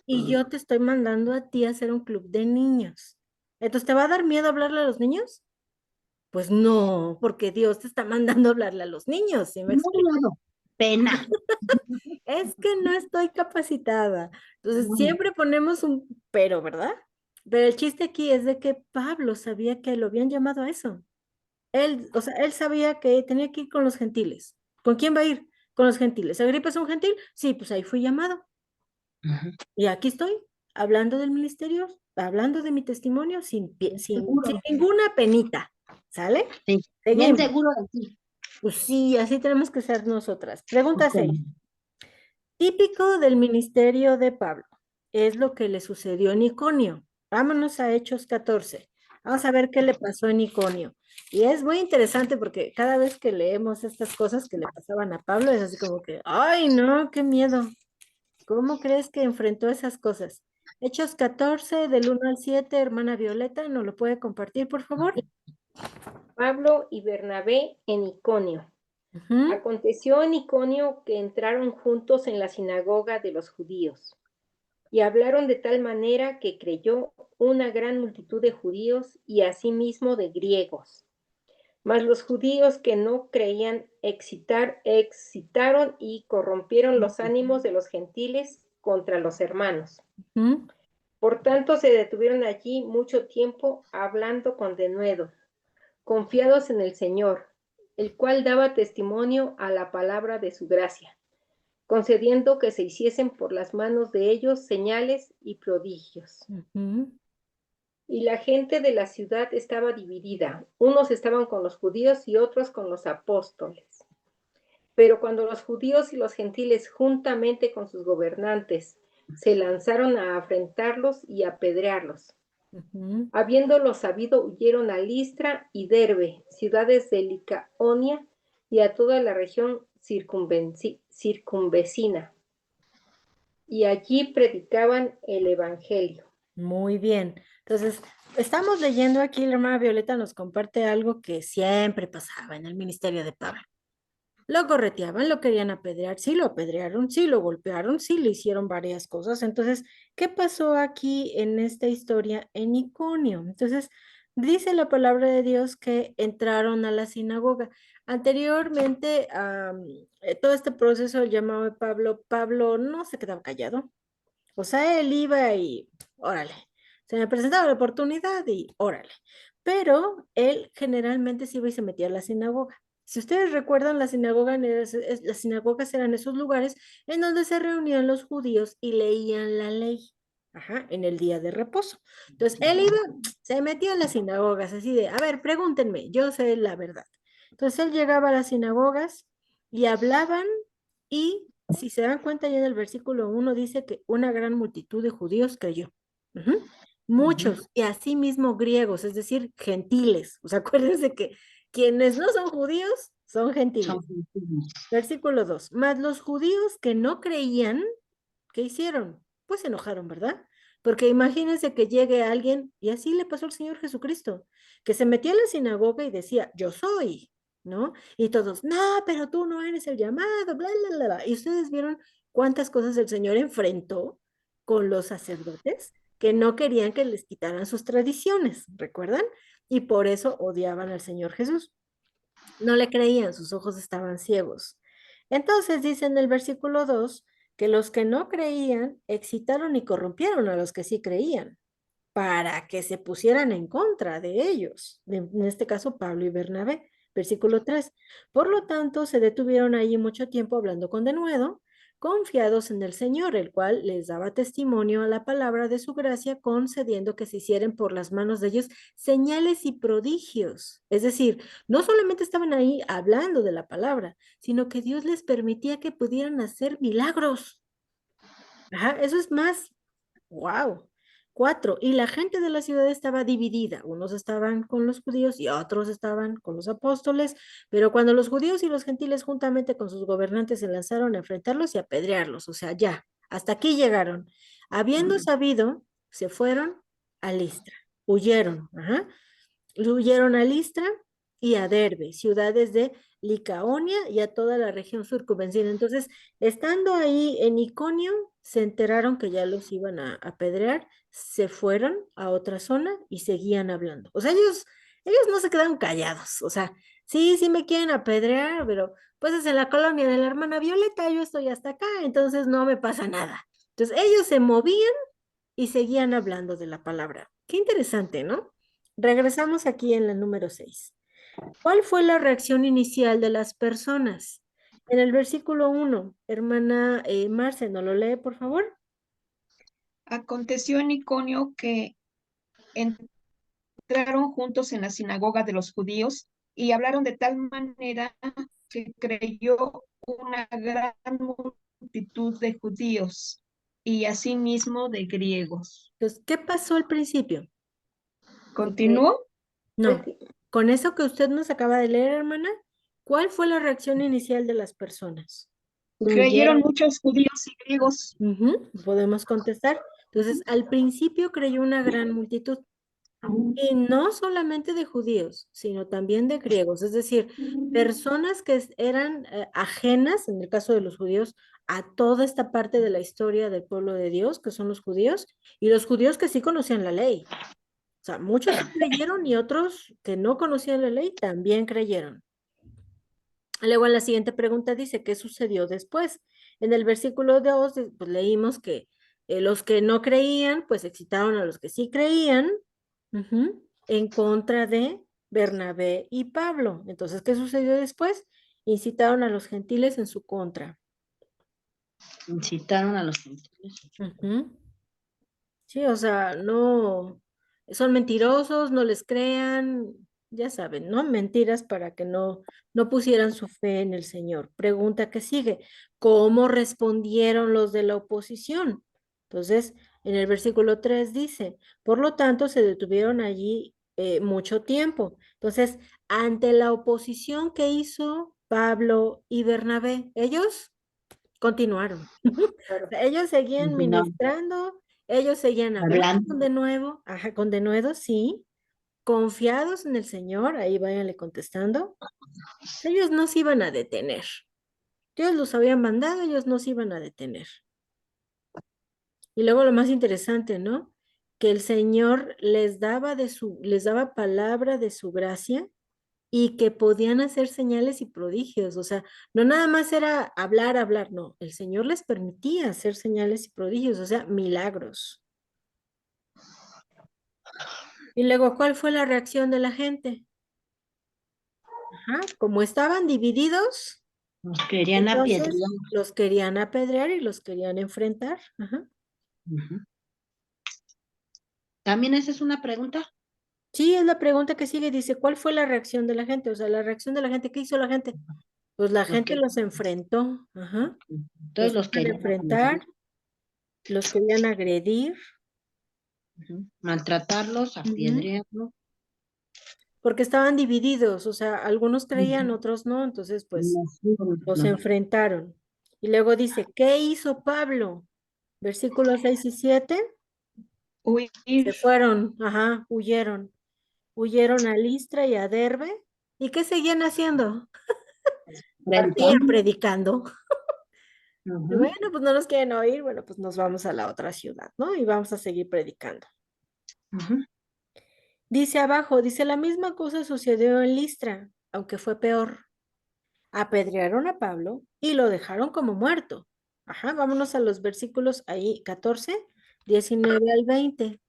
Y yo te estoy mandando a ti a hacer un club de niños. Entonces, ¿te va a dar miedo hablarle a los niños? Pues no, porque Dios te está mandando a hablarle a los niños, ¿sí me No, explico? no, pena. Es que no estoy capacitada. Entonces, siempre ponemos un pero, ¿verdad? Pero el chiste aquí es de que Pablo sabía que lo habían llamado a eso. Él, o sea, él sabía que tenía que ir con los gentiles. ¿Con quién va a ir? Con los gentiles. ¿Agripa es un gentil? Sí, pues ahí fui llamado. Ujú. Y aquí estoy, hablando del ministerio, hablando de mi testimonio, Seguro, sin ninguna penita. ¿Sale? sí. Bien Seguimos. seguro de ti. Pues sí, así tenemos que ser nosotras. Pregunta Ok. 6. Típico del ministerio de Pablo. Es lo que le sucedió en Iconio. Vámonos a Hechos 14. Vamos a ver qué le pasó en Iconio. Y es muy interesante porque cada vez que leemos estas cosas que le pasaban a Pablo, es así como que, ay, no, qué miedo. ¿Cómo crees que enfrentó esas cosas? Hechos 14, del 1 al 7, hermana Violeta, ¿nos lo puede compartir, por favor? Pablo y Bernabé en Iconio. Ujú. Aconteció en Iconio que entraron juntos en la sinagoga de los judíos y hablaron de tal manera que creyó una gran multitud de judíos y asimismo de griegos. Mas los judíos que no creían excitaron y corrompieron los ánimos de los gentiles contra los hermanos. Ujú. Por tanto, se detuvieron allí mucho tiempo hablando con denuedo, confiados en el Señor, el cual daba testimonio a la palabra de su gracia, concediendo que se hiciesen por las manos de ellos señales y prodigios. Ujú. Y la gente de la ciudad estaba dividida. Unos estaban con los judíos y otros con los apóstoles. Pero cuando los judíos y los gentiles, juntamente con sus gobernantes, se lanzaron a afrentarlos y apedrearlos, Ujú. habiéndolo sabido, huyeron a Listra y Derbe, ciudades de Licaonia, y a toda la región circunvecina. Y allí predicaban el evangelio. Muy bien. Entonces, estamos leyendo aquí, la hermana Violeta nos comparte algo que siempre pasaba en el ministerio de Pablo. Lo correteaban, lo querían apedrear, sí lo apedrearon, sí lo golpearon, sí le hicieron varias cosas. Entonces, ¿qué pasó aquí en esta historia en Iconio? Entonces, dice la palabra de Dios que entraron a la sinagoga. Anteriormente, todo este proceso del llamado de Pablo, Pablo no se quedaba callado. O sea, él iba y, órale, se me presentaba la oportunidad y órale. Pero él generalmente se iba y se metía a la sinagoga. Si ustedes recuerdan, las sinagogas eran esos lugares en donde se reunían los judíos y leían la ley, ajá, en el día de reposo. Entonces, él iba, se metía a las sinagogas, así de, a ver, pregúntenme, yo sé la verdad. Entonces, él llegaba a las sinagogas y hablaban y si se dan cuenta ya en el versículo 1 dice que una gran multitud de judíos creyó. Ujú. Muchos, y asimismo griegos, es decir, gentiles. O sea, acuérdense que quienes no son judíos son gentiles. Son gentiles. Versículo 2. Mas los judíos que no creían, ¿qué hicieron? Pues se enojaron, ¿verdad? Porque imagínense que llegue alguien, y así le pasó al Señor Jesucristo, que se metía a la sinagoga y decía, yo soy, ¿no? Y todos, no, pero tú no eres el llamado, bla, bla, bla, bla. Y ustedes vieron cuántas cosas el Señor enfrentó con los sacerdotes que no querían que les quitaran sus tradiciones, ¿recuerdan? Y por eso odiaban al Señor Jesús. No le creían, sus ojos estaban ciegos. Entonces dice en el versículo 2 que los que no creían excitaron y corrompieron a los que sí creían para que se pusieran en contra de ellos, en este caso Pablo y Bernabé. Versículo 3. Por lo tanto, se detuvieron allí mucho tiempo hablando con denuedo, confiados en el Señor, el cual les daba testimonio a la palabra de su gracia, concediendo que se hicieran por las manos de ellos señales y prodigios. Es decir, no solamente estaban ahí hablando de la palabra, sino que Dios les permitía que pudieran hacer milagros. Ajá, eso es más, wow. 4. Y la gente de la ciudad estaba dividida. Unos estaban con los judíos y otros estaban con los apóstoles. Pero cuando los judíos y los gentiles juntamente con sus gobernantes se lanzaron a enfrentarlos y apedrearlos, o sea, ya, hasta aquí llegaron. Habiendo sabido, se fueron a Listra. Huyeron, ajá. Huyeron a Listra y a Derbe, ciudades de Licaonia y a toda la región circunvecina. Entonces, estando ahí en Iconio, se enteraron que ya los iban a apedrear, se fueron a otra zona y seguían hablando. O sea, ellos no se quedaron callados. O sea, sí me quieren apedrear, pero pues es en la colonia de la hermana Violeta, yo estoy hasta acá, entonces no me pasa nada. Entonces, ellos se movían y seguían hablando de la palabra. Qué interesante, ¿no? Regresamos aquí en la número 6. ¿Cuál fue la reacción inicial de las personas? En el versículo 1, hermana Marce, ¿no lo lee, por favor? Aconteció en Iconio que entraron juntos en la sinagoga de los judíos y hablaron de tal manera que creyó una gran multitud de judíos y asimismo de griegos. Entonces, ¿qué pasó al principio? ¿Continuó? No, con eso que usted nos acaba de leer, hermana, ¿cuál fue la reacción inicial de las personas? Creyeron muchos judíos y griegos. Podemos contestar. Entonces, al principio creyó una gran multitud, y no solamente de judíos, sino también de griegos, es decir, personas que eran ajenas, en el caso de los judíos, a toda esta parte de la historia del pueblo de Dios, que son los judíos, y los judíos que sí conocían la ley. O sea, muchos sí creyeron y otros que no conocían la ley también creyeron. Luego en la siguiente pregunta dice, ¿qué sucedió después? En el versículo 2, pues leímos que los que no creían, pues excitaron a los que sí creían, en contra de Bernabé y Pablo. Entonces, ¿qué sucedió después? Incitaron a los gentiles en su contra. Incitaron a los gentiles. Sí, o sea, no, son mentirosos, no les crean, ya saben, ¿no? Mentiras para que no pusieran su fe en el Señor. Pregunta que sigue, ¿cómo respondieron los de la oposición? Entonces, en el versículo 3 dice, por lo tanto, se detuvieron allí mucho tiempo. Entonces, ante la oposición que hizo Pablo y Bernabé, ellos continuaron. O sea, ellos seguían No, ministrando, ellos seguían hablando hablando. de nuevo, con denuedo, sí, confiados en el Señor, ahí váyanle contestando. Ellos no se iban a detener. Dios los había mandado, ellos no se iban a detener. Y luego lo más interesante, ¿no? Que el Señor les daba palabra de su gracia y que podían hacer señales y prodigios. O sea, no nada más era hablar, no. El Señor les permitía hacer señales y prodigios, o sea, milagros. Y luego, ¿cuál fue la reacción de la gente? Como estaban divididos, Nos querían entonces apedrear. los querían apedrear y los querían enfrentar. ¿También esa es una pregunta? Sí, es la pregunta que sigue, dice, ¿cuál fue la reacción de la gente? O sea, la reacción de la gente, ¿qué hizo la gente? Pues la gente los enfrentó, Entonces los querían querían enfrentar, los querían agredir. maltratarlos, apedrearlos. Porque estaban divididos, o sea, algunos creían, otros no, entonces pues los enfrentaron. Y luego dice, ¿qué hizo Pablo? Versículos 6 y 7, Huir. se fueron, huyeron a Listra y a Derbe. ¿Y qué seguían haciendo? Seguían predicando. Y bueno, pues no nos quieren oír, bueno, pues nos vamos a la otra ciudad, ¿no? Y vamos a seguir predicando. Dice abajo, dice, la misma cosa sucedió en Listra, aunque fue peor. Apedrearon a Pablo y lo dejaron como muerto. Vámonos a los versículos ahí, 14, 19 al 20.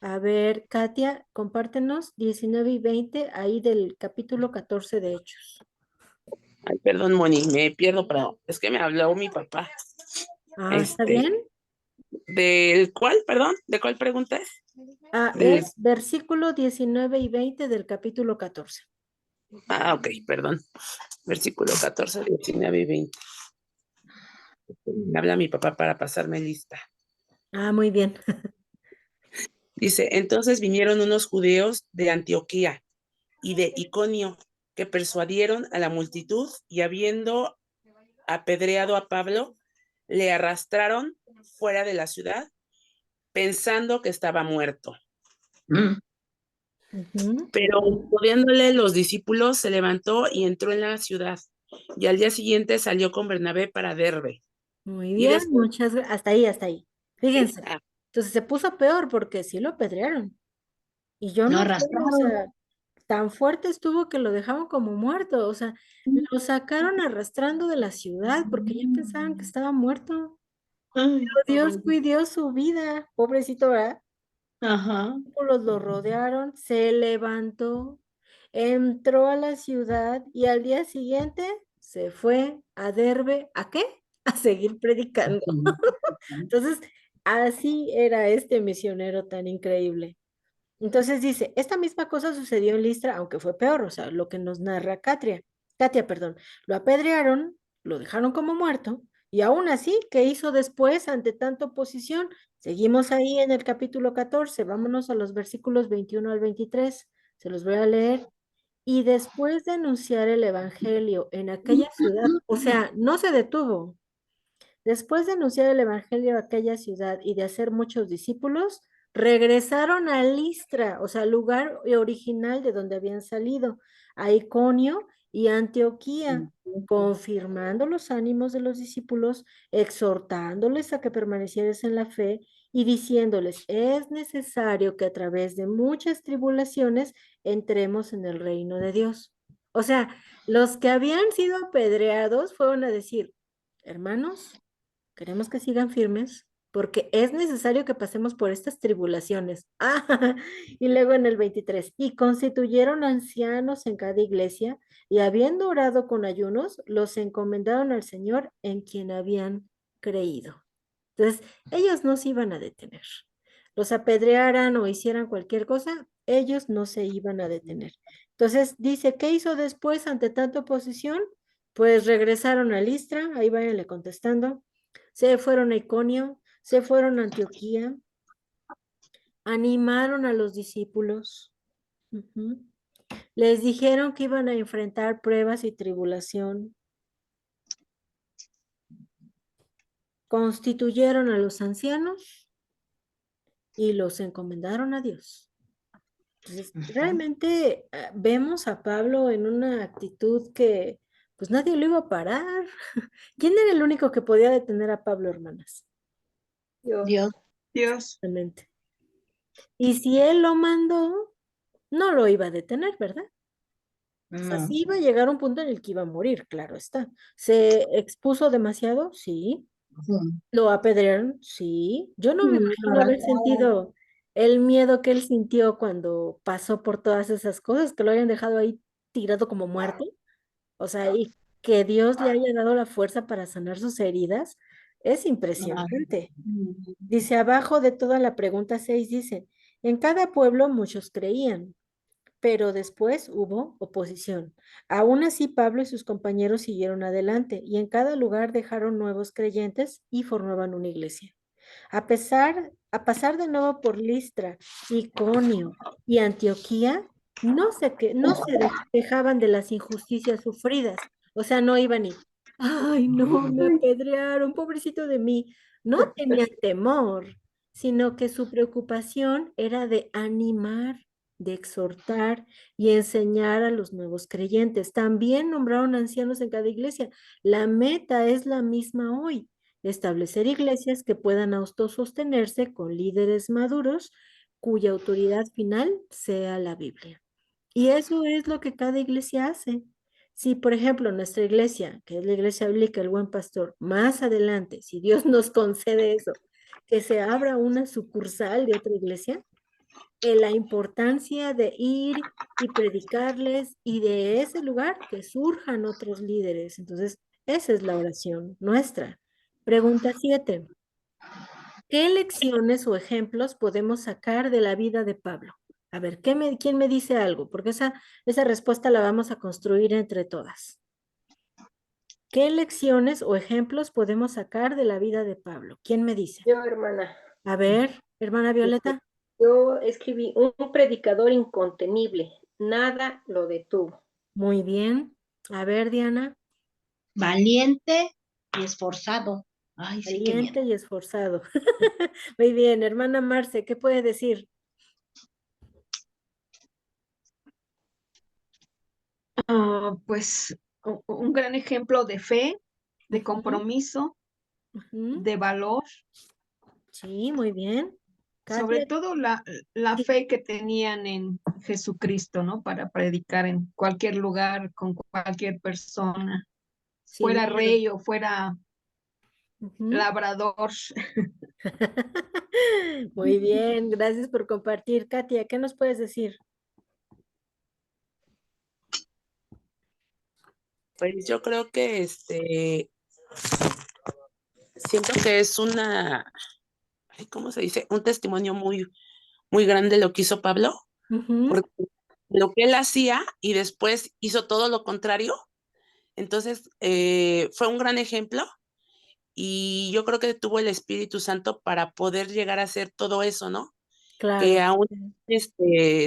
A ver, Katia, compártenos 19 y 20 ahí del capítulo 14 de Hechos. Ay, perdón, Moni, me pierdo, pero es que me habló mi papá. ¿Está bien? ¿Del cuál, perdón? ¿De cuál pregunta es? Es versículo 19 y 20 del capítulo 14. Ok, perdón. Versículo 14, 19 y 20. Me habla mi papá para pasarme lista. Muy bien. Dice, entonces vinieron unos judíos de Antioquía y de Iconio que persuadieron a la multitud y habiendo apedreado a Pablo, le arrastraron fuera de la ciudad pensando que estaba muerto. Ujú. Pero pudiéndole los discípulos, se levantó y entró en la ciudad. Y al día siguiente salió con Bernabé para Derbe. Muy Y bien, después, hasta ahí, hasta ahí. Fíjense. ah, Entonces se puso peor porque sí lo apedrearon. Y yo Lo no sé, o arrastraron. sea, tan fuerte estuvo que lo dejaban como muerto. O sea, lo sacaron arrastrando de la ciudad porque ya pensaban que estaba muerto. Ay, Dios cuidó su vida, pobrecito, ¿verdad? ajá. Discípulos lo rodearon, se levantó, entró a la ciudad y al día siguiente se fue a Derbe. ¿A qué? A seguir predicando. Entonces, así era este misionero tan increíble. Entonces dice, esta misma cosa sucedió en Listra, aunque fue peor, o sea, lo que nos narra Katia, perdón, lo apedrearon, lo dejaron como muerto, y aún así, ¿qué hizo después ante tanta oposición? Seguimos ahí en el capítulo 14, vámonos a los versículos 21 al 23, se los voy a leer. Y después de anunciar el evangelio en aquella ciudad, o sea, no se detuvo. Después de anunciar el evangelio a aquella ciudad y de hacer muchos discípulos, regresaron a Listra, o sea, lugar original de donde habían salido, a Iconio y Antioquía, confirmando los ánimos de los discípulos, exhortándoles a que permanecieran en la fe y diciéndoles, es necesario que a través de muchas tribulaciones entremos en el reino de Dios. O sea, los que habían sido apedreados fueron a decir, hermanos, queremos que sigan firmes porque es necesario que pasemos por estas tribulaciones. Ah, y luego en el 23, y constituyeron ancianos en cada iglesia y habiendo orado con ayunos, los encomendaron al Señor en quien habían creído. Entonces, ellos no se iban a detener. Los apedrearan o hicieran cualquier cosa, ellos no se iban a detener. Entonces, dice, ¿qué hizo después ante tanta oposición? Pues regresaron a Listra, ahí váyanle contestando, se fueron a Iconio, se fueron a Antioquía, animaron a los discípulos, ujú, les dijeron que iban a enfrentar pruebas y tribulación, constituyeron a los ancianos y los encomendaron a Dios. Entonces, realmente vemos a Pablo en una actitud que pues nadie lo iba a parar. ¿Quién era el único que podía detener a Pablo, hermanas? Dios. Dios. Dios. Exactamente. Y si él lo mandó, no lo iba a detener, ¿verdad? O sea, No. sí iba a llegar un punto en el que iba a morir, claro está. ¿Se expuso demasiado? Sí. Sí. ¿Lo apedrearon? Sí. Yo no me Lo imagino haber arrastraron. sentido el miedo que él sintió cuando pasó por todas esas cosas, que lo hayan dejado ahí tirado como muerto. O sea, y que Dios le haya dado la fuerza para sanar sus heridas, es Ah, impresionante. Dice abajo de toda la pregunta 6, dice, en cada pueblo muchos creían, pero después hubo oposición. Aún así, Pablo y sus compañeros siguieron adelante y en cada lugar dejaron nuevos creyentes y formaban una iglesia. A pasar de nuevo por Listra, Iconio y Antioquía, no se despejaban de las injusticias sufridas. O sea, no iban y, ay, no, me apedrearon, pobrecito de mí. No tenían temor, sino que su preocupación era de animar, de exhortar y enseñar a los nuevos creyentes. También nombraron ancianos en cada iglesia. La meta es la misma hoy, establecer iglesias que puedan autosostenerse con líderes maduros cuya autoridad final sea la Biblia. Y eso es lo que cada iglesia hace. Si, por ejemplo, nuestra iglesia, que es la iglesia bíblica, el buen pastor, más adelante, si Dios nos concede eso, que se abra una sucursal de otra iglesia, la importancia de ir y predicarles y de ese lugar que surjan otros líderes. Entonces, esa es la oración nuestra. Pregunta 7. ¿Qué lecciones o ejemplos podemos sacar de la vida de Pablo? A ver, ¿quién me dice algo? Porque esa respuesta la vamos a construir entre todas. ¿Qué lecciones o ejemplos podemos sacar de la vida de Pablo? ¿Quién me dice? Yo, hermana, A ver, hermana Violeta. yo escribí un predicador incontenible, nada lo detuvo. Muy bien. A ver, Diana. valiente y esforzado. Ay, sí, qué miedo. Valiente y esforzado. Muy bien, hermana Marce, ¿qué puede decir? Pues un gran ejemplo de fe, de Ujú. compromiso, Ujú. de valor, Sí, muy bien. sobre Katia, todo la sí, fe que tenían en Jesucristo, ¿no? Para predicar en cualquier lugar, con cualquier persona, sin fuera miedo. rey o fuera Ujú. labrador. Muy bien, gracias por compartir. Katia, ¿qué nos puedes decir? Pues yo creo que siento que es ay, ¿cómo se dice? Un testimonio muy, muy grande lo que hizo Pablo, Ujú. porque lo que él hacía y después hizo todo lo contrario. Entonces, fue un gran ejemplo y yo creo que tuvo el Espíritu Santo para poder llegar a hacer todo eso, ¿no? Que Claro. aún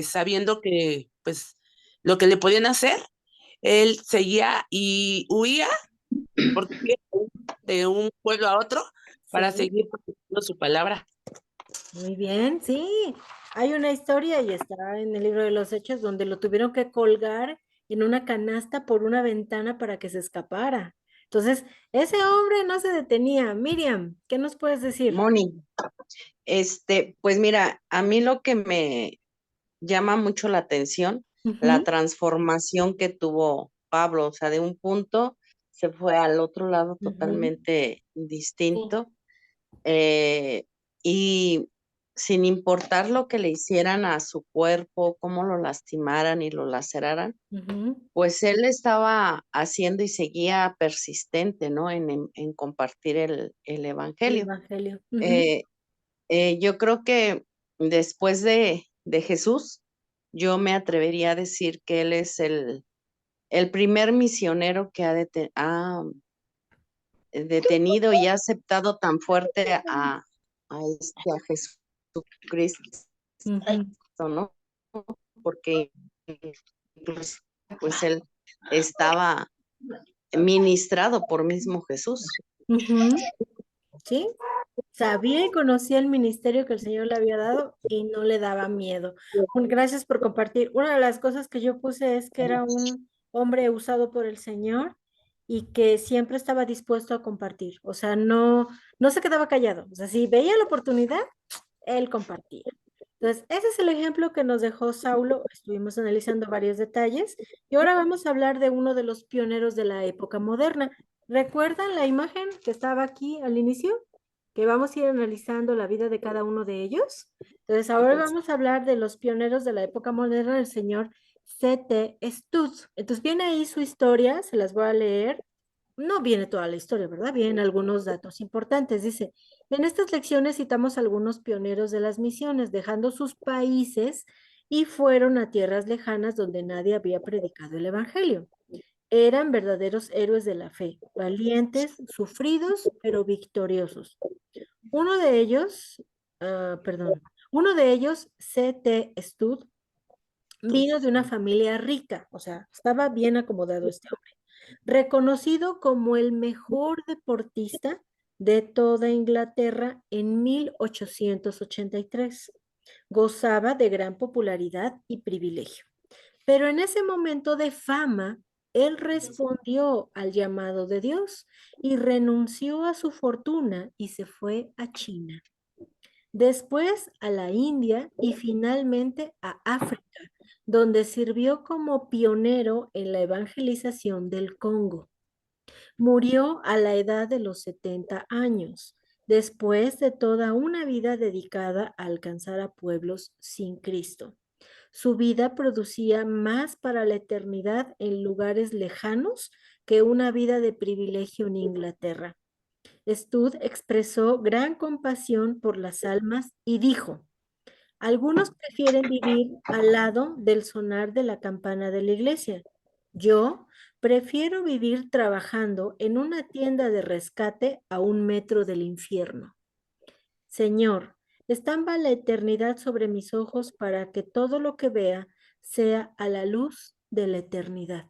sabiendo que pues lo que le podían hacer, él seguía y huía porque de un pueblo a otro para Sí, seguir protegiendo su palabra. muy bien, sí. Hay una historia y está en el libro de los Hechos donde lo tuvieron que colgar en una canasta por una ventana para que se escapara. Entonces, ese hombre no se detenía. Miriam, ¿qué nos puedes decir? Moni, pues mira, a mí lo que me llama mucho la atención, la Ujú, transformación que tuvo Pablo, o sea, de un punto se fue al otro lado ujú, totalmente Sí. distinto, y sin importar lo que le hicieran a su cuerpo, cómo lo lastimaran y lo laceraran, ujú. pues él estaba haciendo y seguía persistente, ¿no? En compartir el El evangelio. Evangelio. Ujú, Eh, yo creo que después de Jesús, yo me atrevería a decir que él es el primer misionero que ha detenido y ha aceptado tan fuerte a Jesucristo, ujú, ¿no? Porque incluso, pues él estaba ministrado por mismo Jesús. ujú. Sí, sabía y conocía el ministerio que el Señor le había dado y no le daba miedo. Gracias por compartir. Una de las cosas que yo puse es que era un hombre usado por el Señor y que siempre estaba dispuesto a compartir. O sea, no se quedaba callado. O sea, si veía la oportunidad, él compartía. Entonces, ese es el ejemplo que nos dejó Saulo. Estuvimos analizando varios detalles y ahora vamos a hablar de uno de los pioneros de la época moderna. ¿Recuerdan la imagen que estaba aquí al inicio? Que vamos a ir analizando la vida de cada uno de ellos. Entonces, ahora vamos a hablar de los pioneros de la época moderna, el señor C.T. Studd. Entonces, viene ahí su historia, se las voy a leer. No viene toda la historia, ¿verdad? Vienen algunos datos importantes. Dice, en estas lecciones citamos algunos pioneros de las misiones, dejando sus países y fueron a tierras lejanas donde nadie había predicado el Evangelio. Eran verdaderos héroes de la fe, valientes, sufridos, pero victoriosos. Uno de ellos, uno de ellos, C.T. Studd, vino de una familia rica, o sea, estaba bien acomodado este hombre, reconocido como el mejor deportista de toda Inglaterra en 1883. Gozaba de gran popularidad y privilegio. Pero en ese momento de fama, él respondió al llamado de Dios y renunció a su fortuna y se fue a China, después a la India y finalmente a África, donde sirvió como pionero en la evangelización del Congo. Murió a la edad de los 70 años, después de toda una vida dedicada a alcanzar a pueblos sin Cristo. Su vida producía más para la eternidad en lugares lejanos que una vida de privilegio en Inglaterra. Stud expresó gran compasión por las almas y dijo, algunos prefieren vivir al lado del sonar de la campana de la iglesia. Yo prefiero vivir trabajando en una tienda de rescate a 1 metro del infierno. Señor, estampa la eternidad sobre mis ojos para que todo lo que vea sea a la luz de la eternidad.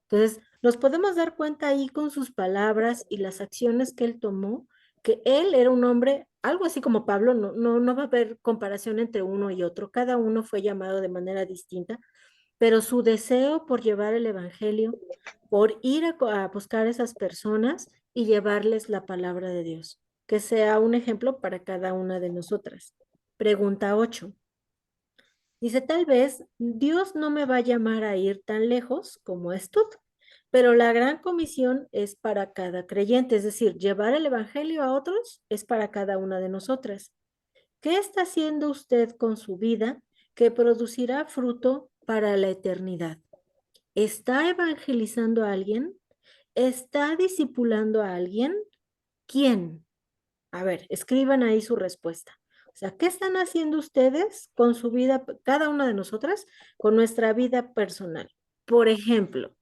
Entonces, nos podemos dar cuenta ahí con sus palabras y las acciones que él tomó, que él era un hombre, algo así como Pablo, no va a haber comparación entre uno y otro, cada uno fue llamado de manera distinta, pero su deseo por llevar el evangelio, por ir a buscar a esas personas y llevarles la palabra de Dios, que sea un ejemplo para cada una de nosotras. Pregunta 8. Dice, tal vez Dios no me va a llamar a ir tan lejos como esto, pero la gran comisión es para cada creyente, es decir, llevar el evangelio a otros es para cada una de nosotras. ¿Qué está haciendo usted con su vida que producirá fruto para la eternidad? ¿Está evangelizando a alguien? ¿Está discipulando a alguien? ¿Quién? A ver, escriban ahí su respuesta. O sea, ¿qué están haciendo ustedes con su vida, cada una de nosotras, con nuestra vida personal? Por ejemplo,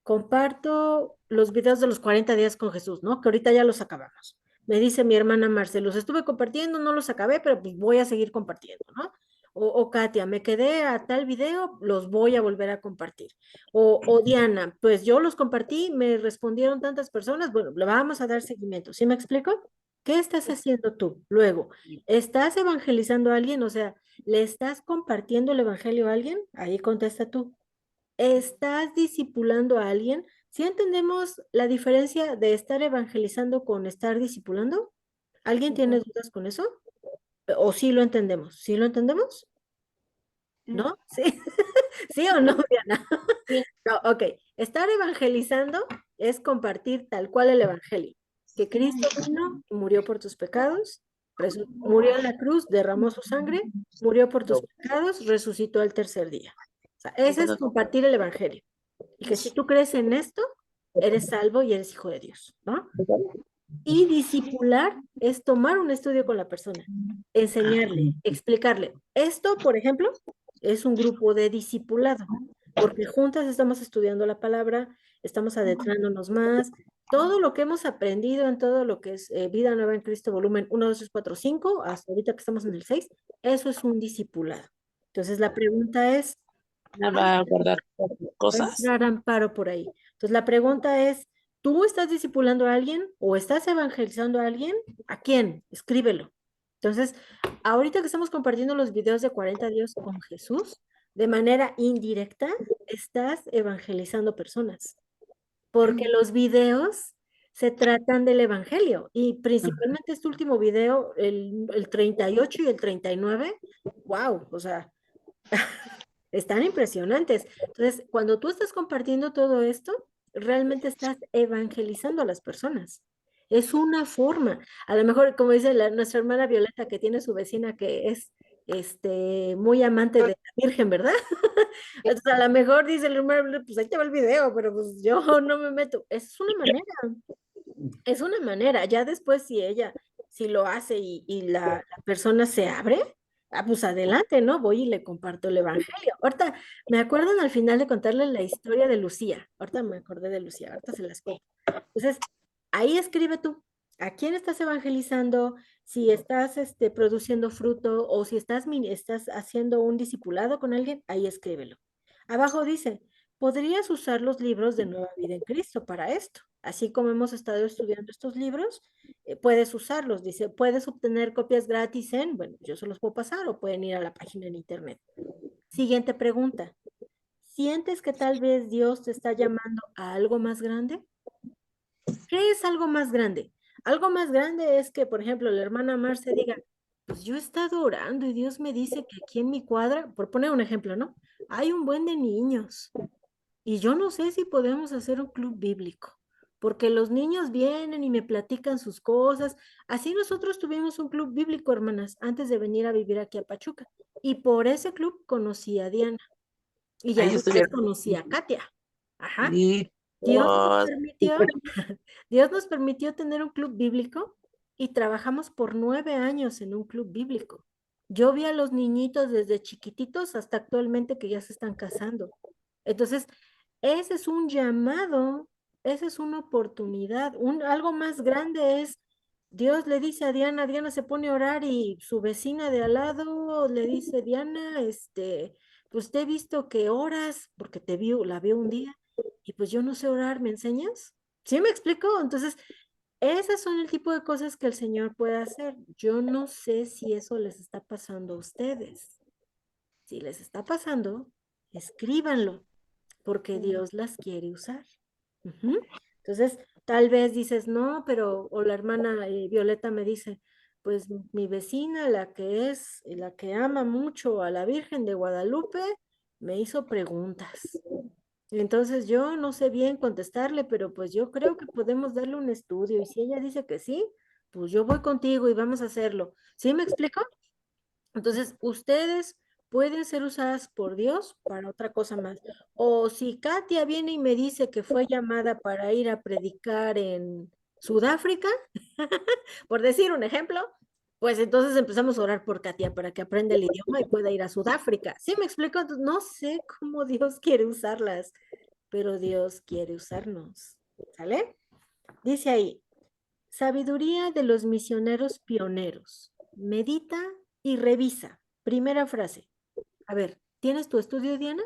comparto los videos de los 40 días con Jesús, ¿no? Que ahorita ya los acabamos. Me dice mi hermana Marce, los estuve compartiendo, no los acabé, pero pues voy a seguir compartiendo, ¿no? O Katia, me quedé a tal video, los voy a volver a compartir. O Diana, pues yo los compartí, me respondieron tantas personas, bueno, le vamos a dar seguimiento. ¿Sí me explico? ¿Qué estás haciendo tú? Luego, ¿estás evangelizando a alguien? O sea, ¿le estás compartiendo el evangelio a alguien? Ahí contesta tú. ¿Estás discipulando a alguien? ¿Sí entendemos la diferencia de estar evangelizando con estar discipulando? ¿Alguien tiene dudas con eso? ¿O sí lo entendemos? ¿Sí lo entendemos? ¿No? ¿Sí? ¿Sí o no, Diana? Sí. No, ok. Estar evangelizando es compartir tal cual el evangelio. Que Cristo vino y murió por tus pecados, murió en la cruz, derramó su sangre, murió por tus pecados, resucitó al tercer día. O sea, ese es compartir el evangelio. Y que si tú crees en esto, eres salvo y eres hijo de Dios, ¿no? Y discipular es tomar un estudio con la persona, enseñarle, explicarle. Esto, por ejemplo, es un grupo de discipulado, porque juntas estamos estudiando la palabra, estamos adentrándonos más. Todo lo que hemos aprendido en todo lo que es Vida Nueva en Cristo, volumen 1, 2, 3, 4, 5, hasta ahorita que estamos en el 6, eso es un discipulado. Entonces la pregunta es, Va a guardar va a cosas. entrar amparo por ahí. Entonces la pregunta es, ¿tú estás discipulando a alguien o estás evangelizando a alguien? ¿A quién? Escríbelo. Entonces, ahorita que estamos compartiendo los videos de 40 días con Jesús, de manera indirecta, estás evangelizando personas, porque los videos se tratan del evangelio y principalmente este último video, el 38 y el 39, wow, o sea, están impresionantes. Entonces, cuando tú estás compartiendo todo esto, realmente estás evangelizando a las personas. Es una forma. A lo mejor, como dice nuestra hermana Violeta, que tiene su vecina que es muy amante de la Virgen, ¿verdad? Entonces, a lo mejor dice el hermano, pues ahí te va el video, pero pues yo no me meto. Es una manera. Es una manera, ya después si ella, si lo hace y la persona se abre, pues adelante, ¿no? Voy y le comparto el evangelio. Ahorita me acuerdan al final de contarle la historia de Lucía. Ahorita me acordé de Lucía, ahorita se las cuento. Entonces, ahí escribe tú, ¿a quién estás evangelizando? Si estás produciendo fruto o si estás haciendo un discipulado con alguien, ahí escríbelo. Abajo dice, podrías usar los libros de Nueva Vida en Cristo para esto. Así como hemos estado estudiando estos libros, puedes usarlos. Dice, puedes obtener copias gratis bueno, yo se los puedo pasar o pueden ir a la página en internet. Siguiente pregunta. ¿Sientes que tal vez Dios te está llamando a algo más grande? ¿Qué es algo más grande? Algo más grande es que, por ejemplo, la hermana Marce diga, pues yo he estado orando y Dios me dice que aquí en mi cuadra, por poner un ejemplo, ¿no? Hay un buen de niños. Y yo no sé si podemos hacer un club bíblico, porque los niños vienen y me platican sus cosas. Así nosotros tuvimos un club bíblico, hermanas, antes de venir a vivir aquí a Pachuca. Y por ese club conocí a Diana. Y ya Ahí después estuvieron. conocí a Katia. Ajá. Y Dios nos todos. permitió, Dios nos permitió tener un club bíblico y trabajamos por 9 años en un club bíblico. Yo vi a los niñitos desde chiquititos hasta actualmente que ya se están casando. Entonces, ese es un llamado, esa es una oportunidad. Algo más grande es, Dios le dice a Diana, Diana se pone a orar y su vecina de al lado le dice, Diana, pues te he visto que oras porque la vio un día y pues yo no sé orar, ¿me enseñas? ¿Sí me explico? Entonces, esas son el tipo de cosas que el Señor puede hacer. Yo no sé si eso les está pasando a ustedes. Si les está pasando, escríbanlo, porque Dios las quiere usar. Ujú. Entonces, tal vez dices, no, pero, o la hermana Violeta me dice, pues mi vecina, la que ama mucho a la Virgen de Guadalupe, me hizo preguntas. Entonces yo no sé bien contestarle, pero pues yo creo que podemos darle un estudio y si ella dice que sí, pues yo voy contigo y vamos a hacerlo. ¿Sí me explico? Entonces, ustedes pueden ser usadas por Dios para otra cosa más. O si Katia viene y me dice que fue llamada para ir a predicar en Sudáfrica, por decir un ejemplo, pues entonces empezamos a orar por Katia para que aprenda el idioma y pueda ir a Sudáfrica. ¿Sí me explico? Entonces, no sé cómo Dios quiere usarlas, pero Dios quiere usarnos. ¿Sale? Dice ahí, sabiduría de los misioneros pioneros. Medita y revisa. Primera frase. A ver, ¿tienes tu estudio, Diana?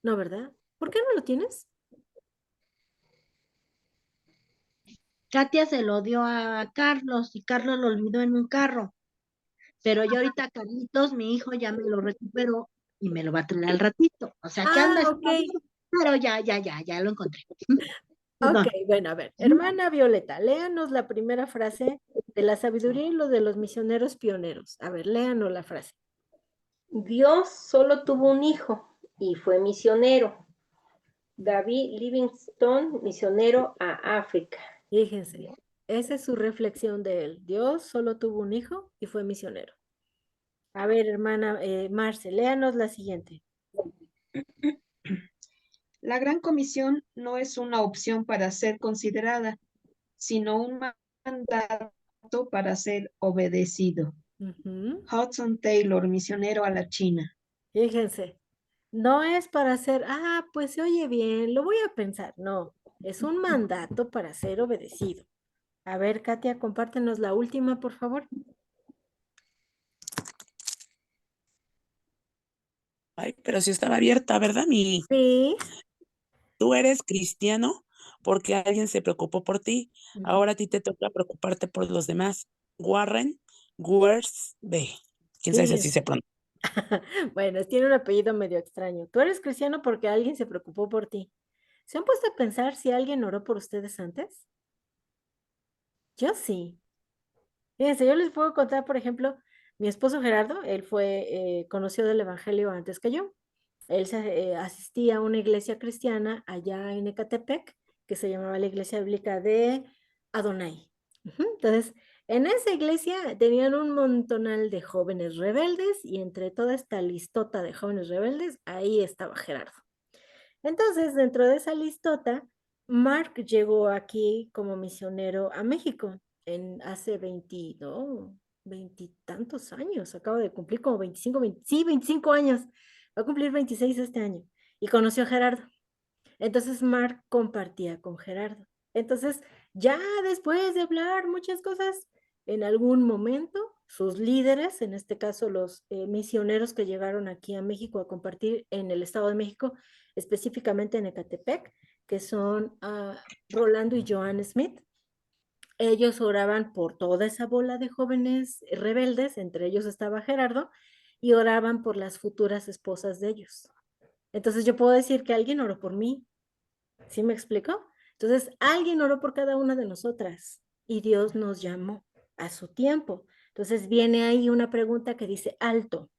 No, ¿verdad? ¿Por qué no lo tienes? Katia se lo dio a Carlos y Carlos lo olvidó en un carro. Pero yo ahorita, Carlitos, mi hijo, ya me lo recuperó y me lo va a traer al ratito. O sea, que anda Ah, ok. escondido, pero ya lo encontré. Ok, Perdón. bueno, a ver. Hermana Violeta, léanos la primera frase de la sabiduría y lo de los misioneros pioneros. A ver, léanos la frase. Dios solo tuvo un hijo y fue misionero. David Livingstone, misionero a África. Fíjense, esa es su reflexión de él. Dios solo tuvo un hijo y fue misionero. A ver, hermana Marce, léanos la siguiente. La Gran Comisión no es una opción para ser considerada, sino un mandato para ser obedecido. Ujú. Hudson Taylor, misionero a la China. Fíjense, no es para hacer, pues se oye bien, lo voy a pensar. No, es un mandato para ser obedecido. A ver, Katia, compártenos la última, por favor. Ay, pero sí estaba abierta, ¿verdad? Sí. Tú eres cristiano porque alguien se preocupó por ti. Ujú. Ahora a ti te toca preocuparte por los demás. Warren Worsby. ¿Quién sabe si así se Fíjense. pronuncia? Bueno, tiene un apellido medio extraño. Tú eres cristiano porque alguien se preocupó por ti. ¿Se han puesto a pensar si alguien oró por ustedes antes? Yo sí. Fíjense, yo les puedo contar, por ejemplo, mi esposo Gerardo, él conoció del Evangelio antes que yo. Él asistía a una iglesia cristiana allá en Ecatepec, que se llamaba la Iglesia Bíblica de Adonai. Ujú. Entonces, en esa iglesia tenían un montonal de jóvenes rebeldes y entre toda esta listota de jóvenes rebeldes, ahí estaba Gerardo. Entonces, dentro de esa listota, Mark llegó aquí como misionero a México hace 22, veintitantos años, acaba de cumplir como 25, 20, sí, 25 años, va a cumplir 26 este año, y conoció a Gerardo. Entonces Mark compartía con Gerardo. Entonces, ya después de hablar muchas cosas, en algún momento, sus líderes, en este caso los misioneros que llegaron aquí a México a compartir en el Estado de México, específicamente en Ecatepec, que son Rolando y Joan Smith, ellos oraban por toda esa bola de jóvenes rebeldes, entre ellos estaba Gerardo, y oraban por las futuras esposas de ellos. Entonces yo puedo decir que alguien oró por mí. ¿Sí me explico? Entonces, alguien oró por cada una de nosotras y Dios nos llamó a su tiempo. Entonces, viene ahí una pregunta que dice, alto,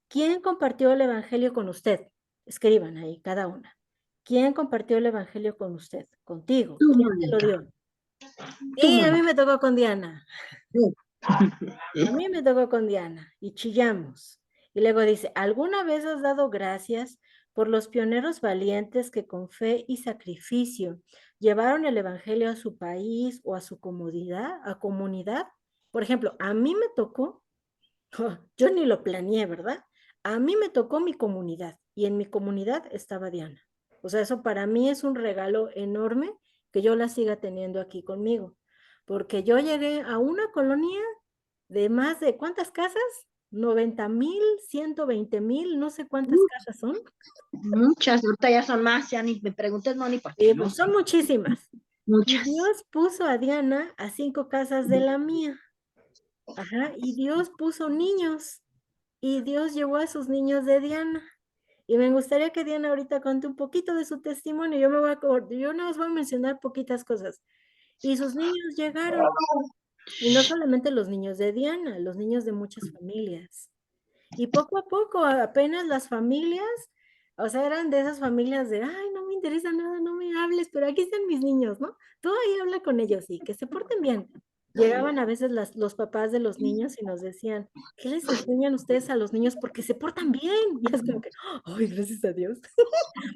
¿quién compartió el Evangelio con usted? Escriban ahí cada una. ¿Quién compartió el Evangelio con usted? Contigo. Tú, ¿Quién te lo Mónica, dio? tú, Sí, a mí Mónica. me tocó con Diana. Tú. A mí me tocó con Diana y chillamos. Y luego dice, ¿alguna vez has dado gracias por los pioneros valientes que con fe y sacrificio llevaron el evangelio a su país o a su comunidad? Por ejemplo, a mí me tocó, yo ni lo planeé, ¿verdad? A mí me tocó mi comunidad y en mi comunidad estaba Diana. O sea, eso para mí es un regalo enorme que yo la siga teniendo aquí conmigo, porque yo llegué a una colonia de más de ¿cuántas casas? 90,000, 120,000, no sé cuántas casas son. Muchas, ahorita ya son más, ya ni me preguntes, no, ni porque no Pues sé. son muchísimas. Y Muchas. Dios puso a Diana a 5 casas de la mía. Ajá, y Dios puso niños. Y Dios llevó a sus niños de Diana. Y me gustaría que Diana ahorita cuente un poquito de su testimonio. Yo no os voy a mencionar poquitas cosas. Y sus niños llegaron, y no solamente los niños de Diana, los niños de muchas familias. Y poco a poco, apenas las familias, o sea, eran de esas familias de, ay, no me interesa nada, no me hables, pero aquí están mis niños, ¿no? Tú ahí habla con ellos y que se porten bien. Llegaban a veces los papás de los niños y nos decían, ¿qué les enseñan ustedes a los niños? Porque se portan bien. Y es como que, ay, gracias a Dios.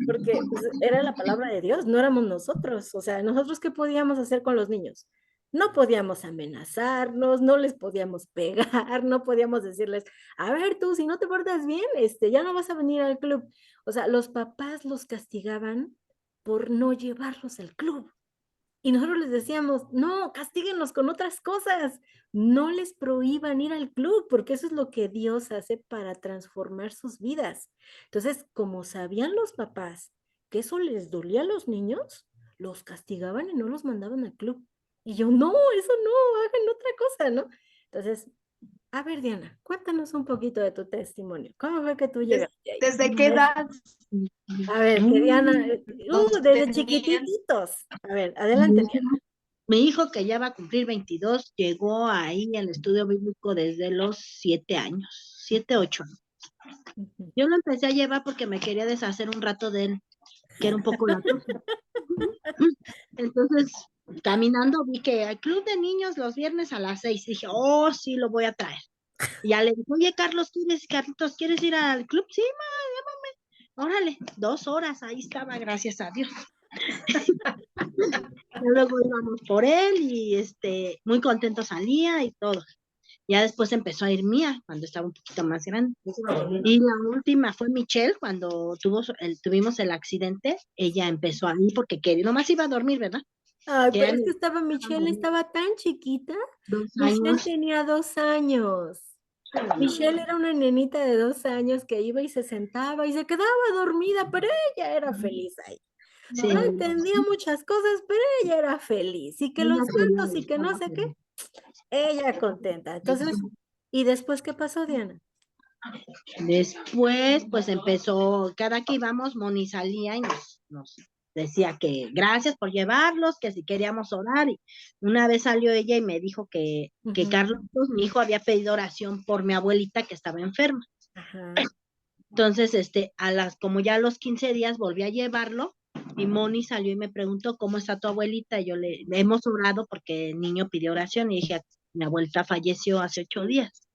Porque pues, era la palabra de Dios, no éramos nosotros. O sea, nosotros, ¿qué podíamos hacer con los niños? No podíamos amenazarnos, no les podíamos pegar, no podíamos decirles, a ver tú, si no te portas bien, ya no vas a venir al club. O sea, los papás los castigaban por no llevarlos al club. Y nosotros les decíamos, no, castíguenlos con otras cosas, no les prohíban ir al club, porque eso es lo que Dios hace para transformar sus vidas. Entonces, como sabían los papás que eso les dolía a los niños, los castigaban y no los mandaban al club. Y yo, no, eso no, hagan otra cosa, ¿no? Entonces, a ver, Diana, cuéntanos un poquito de tu testimonio. ¿Cómo fue que tú llegaste ahí? ¿Desde qué edad? A ver, que Diana, desde Tenían- chiquititos. A ver, adelante, Diana. Mi hijo, que ya va a cumplir 22, llegó ahí al estudio bíblico desde los 7 años, 7, 8. Ujú. Yo lo empecé a llevar porque me quería deshacer un rato de él, que era un poco latoso. Entonces, caminando vi que hay club de niños los viernes a las 6. Dije, oh, sí, lo voy a traer. Y ya le dije, oye, Carlitos, ¿quieres ir al club? Sí, ma, llévame. Órale, 2 horas, ahí estaba, gracias a Dios. Y luego íbamos por él y muy contento salía y todo. Ya después empezó a ir Mía cuando estaba un poquito más grande. Y la última fue Michelle cuando tuvimos el accidente. Ella empezó a ir porque quería, nomás iba a dormir, ¿verdad? Ay, Que pero era es que Michelle estaba tan chiquita. 2 Michelle años. tenía 2 años. Michelle era una nenita de 2 años que iba y se sentaba y se quedaba dormida, pero ella era feliz ahí. Sí, No entendía muchas cosas, pero ella era feliz. Y que ella los quería gatos y que no estar sé qué, feliz. ella contenta. Entonces, ¿y después qué pasó, Diana? Después, pues empezó, cada que íbamos, Moni salía y nos decía que gracias por llevarlos, que si queríamos orar. Y una vez salió ella y me dijo que Ujú. Carlos, mi hijo, había pedido oración por mi abuelita que estaba enferma. Ajá. Entonces, como ya a los 15 días volví a llevarlo y Moni salió y me preguntó cómo está tu abuelita. Y le hemos orado porque el niño pidió oración y dije, mi abuelita falleció hace 8 días.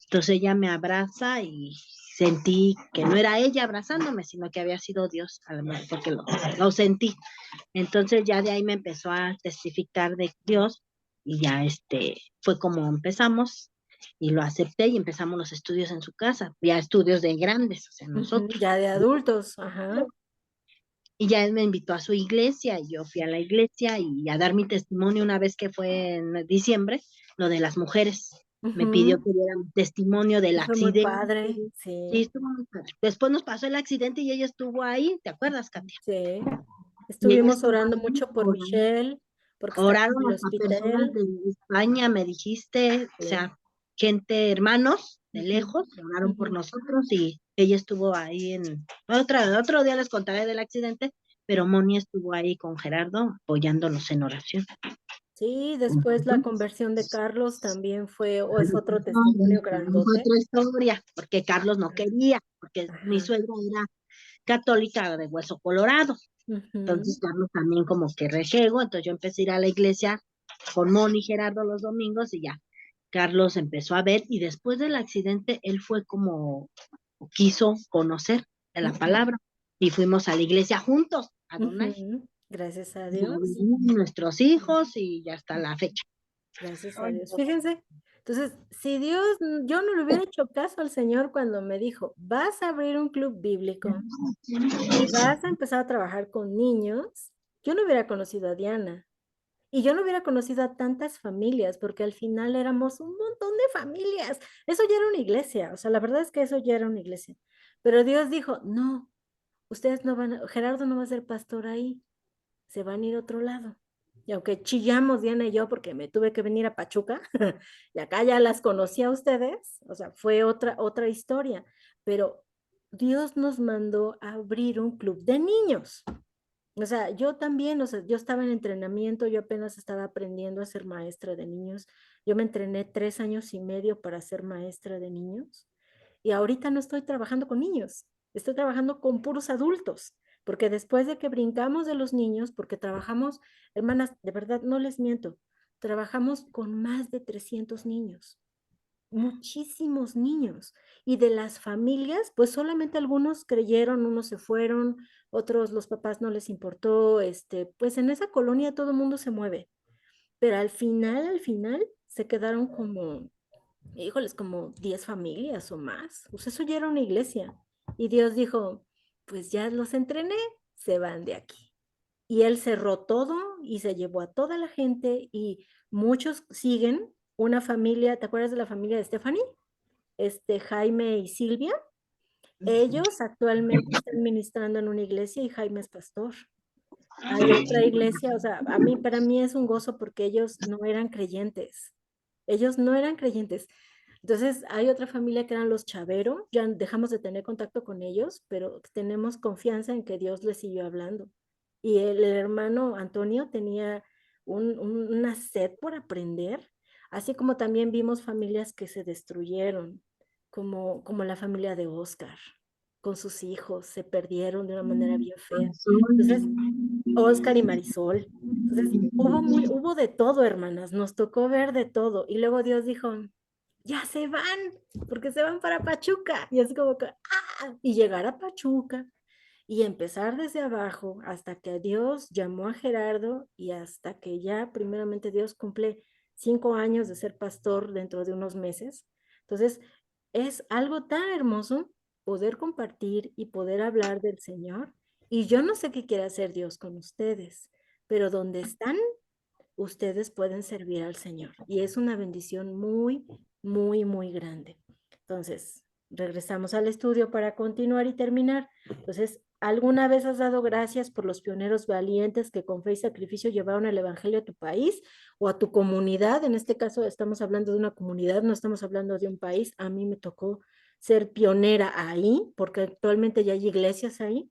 Entonces ella me abraza y sentí que no era ella abrazándome, sino que había sido Dios, a lo mejor porque lo sentí. Entonces ya de ahí me empezó a testificar de Dios y ya fue como empezamos y lo acepté y empezamos los estudios en su casa, ya estudios de grandes, o sea, Ujú, nosotros. ya de adultos, ajá. Y ya él me invitó a su iglesia y yo fui a la iglesia y a dar mi testimonio una vez que fue en diciembre, lo de las mujeres. Me pidió Ujú. que diera un testimonio del Fue muy accidente. padre, Sí, sí, estuvo muy padre. Después nos pasó el accidente y ella estuvo ahí, ¿te acuerdas, Katia? sí. Y ella Estuvimos estuvo orando ahí, mucho por Michelle, porque estaba oraron en el hasta personas hospital. de España, me dijiste, o Sí. sea, gente, hermanos de Ujú, lejos, oraron por ujú. nosotros y ella estuvo ahí otro día les contaré del accidente, pero Moni estuvo ahí con Gerardo apoyándolos en oración. Sí, después la conversión de Carlos también es otro testimonio Fue grandote. otra historia, porque Carlos no Ajá, quería, porque mi ajá. suegra era católica de hueso colorado. Entonces Ujú, Carlos también como que rejego, entonces yo empecé a ir a la iglesia con Moni y Gerardo los domingos y ya. Carlos empezó a ver y después del accidente él fue como quiso conocer de la ujú, palabra y fuimos a la iglesia juntos a donar. ujú. Gracias a Ya Dios. vivimos nuestros hijos y ya está la fecha. Gracias a Dios. Fíjense, entonces, si yo no le hubiera hecho caso al Señor cuando me dijo, vas a abrir un club bíblico y vas a empezar a trabajar con niños, yo no hubiera conocido a Diana. Y yo no hubiera conocido a tantas familias, porque al final éramos un montón de familias. Eso ya era una iglesia, o sea, la verdad es que eso ya era una iglesia. Pero Dios dijo, no, ustedes no Gerardo no va a ser pastor ahí, se van a ir a otro lado. Y aunque chillamos Diana y yo porque me tuve que venir a Pachuca, y acá ya las conocí a ustedes, o sea, fue otra historia, pero Dios nos mandó a abrir un club de niños. O sea, yo también, o sea, yo estaba en entrenamiento, yo apenas estaba aprendiendo a ser maestra de niños. Yo me entrené 3 años y medio para ser maestra de niños. Y ahorita no estoy trabajando con niños, estoy trabajando con puros adultos, porque después de que brincamos de los niños, porque trabajamos, hermanas, de verdad no les miento, trabajamos con más de 300 niños, muchísimos niños. Y de las familias, pues solamente algunos creyeron, unos se fueron, otros los papás no les importó, pues en esa colonia todo el mundo se mueve, pero al final se quedaron como, híjoles, como 10 familias o más. Pues eso ya era una iglesia. Y Dios dijo, pues ya los entrené, se van de aquí. Y él cerró todo y se llevó a toda la gente y muchos siguen una familia, ¿te acuerdas de la familia de Stephanie? Jaime y Silvia. Ellos actualmente están ministrando en una iglesia y Jaime es pastor. Hay otra iglesia, o sea, para mí es un gozo porque ellos no eran creyentes. Ellos no eran creyentes. Entonces, hay otra familia que eran los Chavero, ya dejamos de tener contacto con ellos, pero tenemos confianza en que Dios les siguió hablando. Y el hermano Antonio tenía una sed por aprender, así como también vimos familias que se destruyeron, como la familia de Oscar, con sus hijos, se perdieron de una manera bien fea. Entonces, Oscar y Marisol. Entonces, hubo de todo, hermanas, nos tocó ver de todo. Y luego Dios dijo, ya se van, porque se van para Pachuca. Y es como que, y llegar a Pachuca y empezar desde abajo hasta que Dios llamó a Gerardo y hasta que ya primeramente Dios cumple 5 años de ser pastor dentro de unos meses. Entonces, es algo tan hermoso poder compartir y poder hablar del Señor. Y yo no sé qué quiere hacer Dios con ustedes, pero donde están, ustedes pueden servir al Señor. Y es una bendición muy, muy, muy grande. Entonces, regresamos al estudio para continuar y terminar. Entonces, ¿alguna vez has dado gracias por los pioneros valientes que con fe y sacrificio llevaron el Evangelio a tu país o a tu comunidad? En este caso estamos hablando de una comunidad, no estamos hablando de un país. A mí me tocó ser pionera ahí, porque actualmente ya hay iglesias ahí.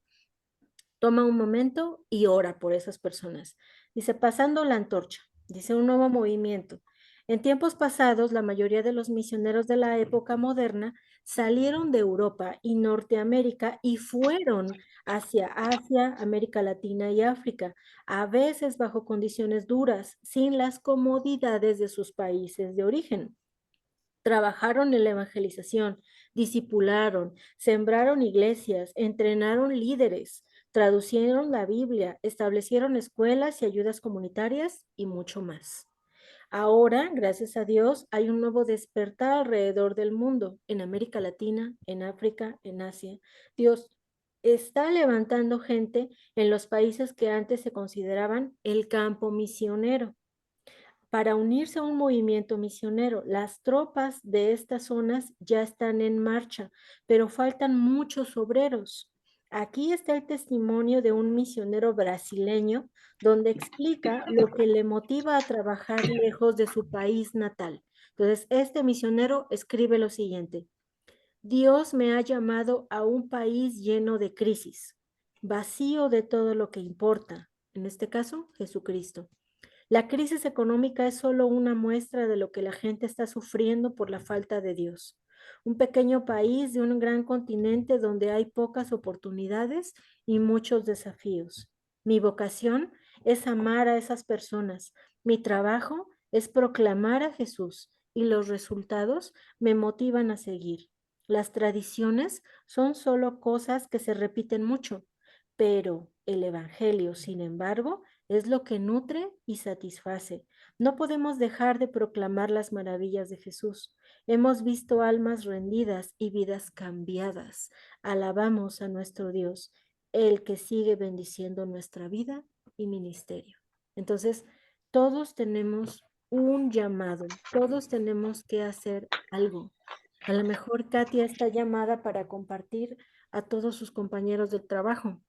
Toma un momento y ora por esas personas. Dice, pasando la antorcha, dice un nuevo movimiento. En tiempos pasados, la mayoría de los misioneros de la época moderna salieron de Europa y Norteamérica y fueron hacia Asia, América Latina y África, a veces bajo condiciones duras, sin las comodidades de sus países de origen. Trabajaron en la evangelización, discipularon, sembraron iglesias, entrenaron líderes, traducieron la Biblia, establecieron escuelas y ayudas comunitarias y mucho más. Ahora, gracias a Dios, hay un nuevo despertar alrededor del mundo, en América Latina, en África, en Asia. Dios está levantando gente en los países que antes se consideraban el campo misionero para unirse a un movimiento misionero. Las tropas de estas zonas ya están en marcha, pero faltan muchos obreros. Aquí está el testimonio de un misionero brasileño donde explica lo que le motiva a trabajar lejos de su país natal. Entonces, este misionero escribe lo siguiente: Dios me ha llamado a un país lleno de crisis, vacío de todo lo que importa, en este caso, Jesucristo. La crisis económica es solo una muestra de lo que la gente está sufriendo por la falta de Dios. Un pequeño país de un gran continente donde hay pocas oportunidades y muchos desafíos. Mi vocación es amar a esas personas. Mi trabajo es proclamar a Jesús y los resultados me motivan a seguir. Las tradiciones son solo cosas que se repiten mucho, pero el Evangelio, sin embargo, es lo que nutre y satisface. No podemos dejar de proclamar las maravillas de Jesús. Hemos visto almas rendidas y vidas cambiadas. Alabamos a nuestro Dios, el que sigue bendiciendo nuestra vida y ministerio. Entonces, todos tenemos un llamado, todos tenemos que hacer algo. A lo mejor Katia está llamada para compartir a todos sus compañeros del trabajo.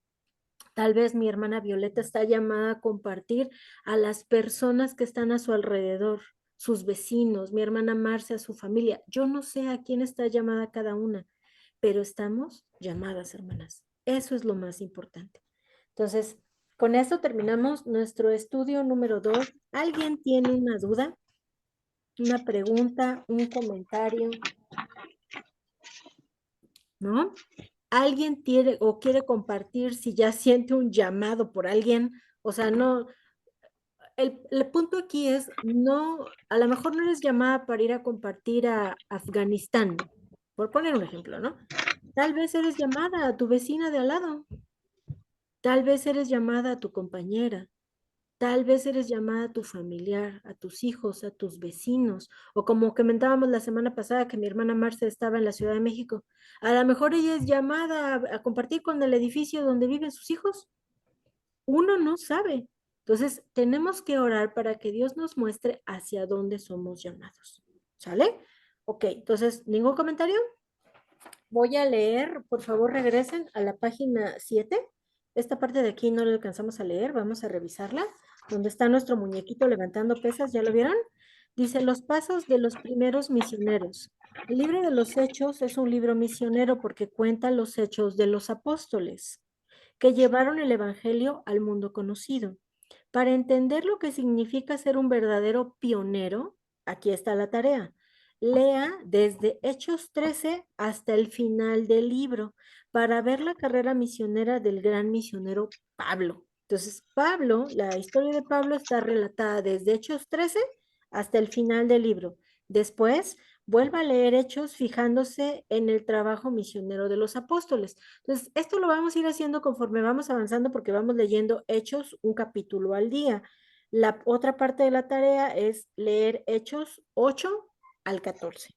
Tal vez mi hermana Violeta está llamada a compartir a las personas que están a su alrededor, sus vecinos, mi hermana Marcia, su familia. Yo no sé a quién está llamada cada una, pero estamos llamadas, hermanas. Eso es lo más importante. Entonces, con esto terminamos nuestro estudio número 2. ¿Alguien tiene una duda? ¿Una pregunta? ¿Un comentario? ¿No? ¿Alguien tiene o quiere compartir si ya siente un llamado por alguien? O sea, no, el punto aquí es, no, a lo mejor no eres llamada para ir a compartir a Afganistán, por poner un ejemplo, ¿no? Tal vez eres llamada a tu vecina de al lado, tal vez eres llamada a tu compañera, tal vez eres llamada a tu familiar, a tus hijos, a tus vecinos, o como comentábamos la semana pasada que mi hermana Marce estaba en la Ciudad de México, a lo mejor ella es llamada a compartir con el edificio donde viven sus hijos. Uno no sabe. Entonces, tenemos que orar para que Dios nos muestre hacia dónde somos llamados. ¿Sale? Ok, entonces, ¿ningún comentario? Voy a leer, por favor, regresen a la página 7. Esta parte de aquí no la alcanzamos a leer, vamos a revisarla. Donde está nuestro muñequito levantando pesas, ¿ya lo vieron? Dice, los pasos de los primeros misioneros. El libro de los Hechos es un libro misionero porque cuenta los hechos de los apóstoles que llevaron el Evangelio al mundo conocido. Para entender lo que significa ser un verdadero pionero, aquí está la tarea. Lea desde Hechos 13 hasta el final del libro para ver la carrera misionera del gran misionero Pablo. Entonces, Pablo, la historia de Pablo está relatada desde Hechos 13 hasta el final del libro. Después, vuelva a leer Hechos fijándose en el trabajo misionero de los apóstoles. Entonces, esto lo vamos a ir haciendo conforme vamos avanzando porque vamos leyendo Hechos un capítulo al día. La otra parte de la tarea es leer Hechos 8 al 14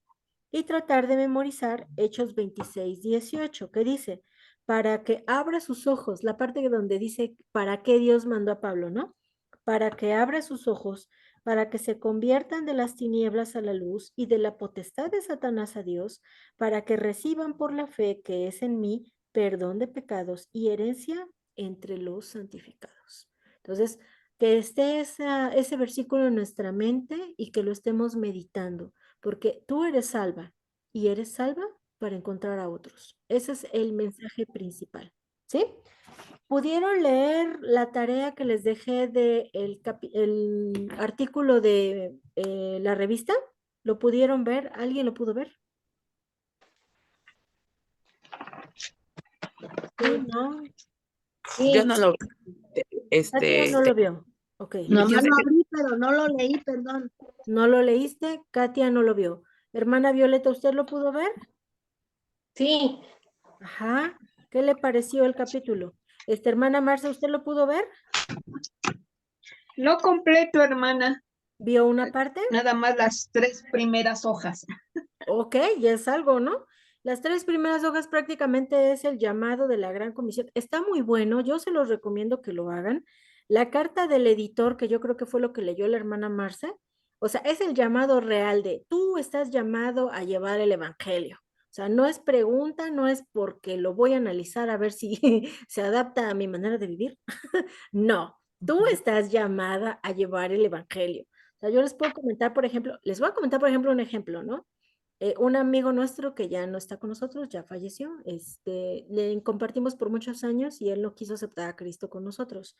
y tratar de memorizar Hechos 26, 18, que dice, para que abra sus ojos, la parte donde dice, para qué Dios mandó a Pablo, ¿no? Para que abra sus ojos, para que se conviertan de las tinieblas a la luz y de la potestad de Satanás a Dios, para que reciban por la fe que es en mí perdón de pecados y herencia entre los santificados. Entonces, que esté ese versículo en nuestra mente y que lo estemos meditando, porque tú eres salva y eres salva para encontrar a otros. Ese es el mensaje principal, ¿sí? ¿Pudieron leer la tarea que les dejé de el artículo de la revista? ¿Lo pudieron ver? ¿Alguien lo pudo ver? Sí, ¿no? Yo no lo, Katia no lo vio. Ok. Nomás fíjense lo que abrí, pero no lo leí, perdón. ¿No lo leíste? Katia no lo vio. Hermana Violeta, ¿usted lo pudo ver? Sí, Ajá. ¿Qué le pareció el capítulo? Hermana Marcia, ¿usted lo pudo ver? No completo, hermana, ¿Vio una parte? nada más las 3 primeras hojas. Ok, ya es algo, ¿no? Las 3 primeras hojas prácticamente es el llamado de la Gran Comisión. Está muy bueno, yo se los recomiendo que lo hagan. La carta del editor, que yo creo que fue lo que leyó la hermana Marce, o sea, es el llamado real de tú estás llamado a llevar el evangelio. O sea, no es pregunta, no es porque lo voy a analizar a ver si se adapta a mi manera de vivir. No, tú estás llamada a llevar el evangelio. O sea, yo les puedo comentar, por ejemplo, les voy a comentar, por ejemplo, un ejemplo, ¿no? Un amigo nuestro que ya no está con nosotros, ya falleció, le compartimos por muchos años y él no quiso aceptar a Cristo con nosotros.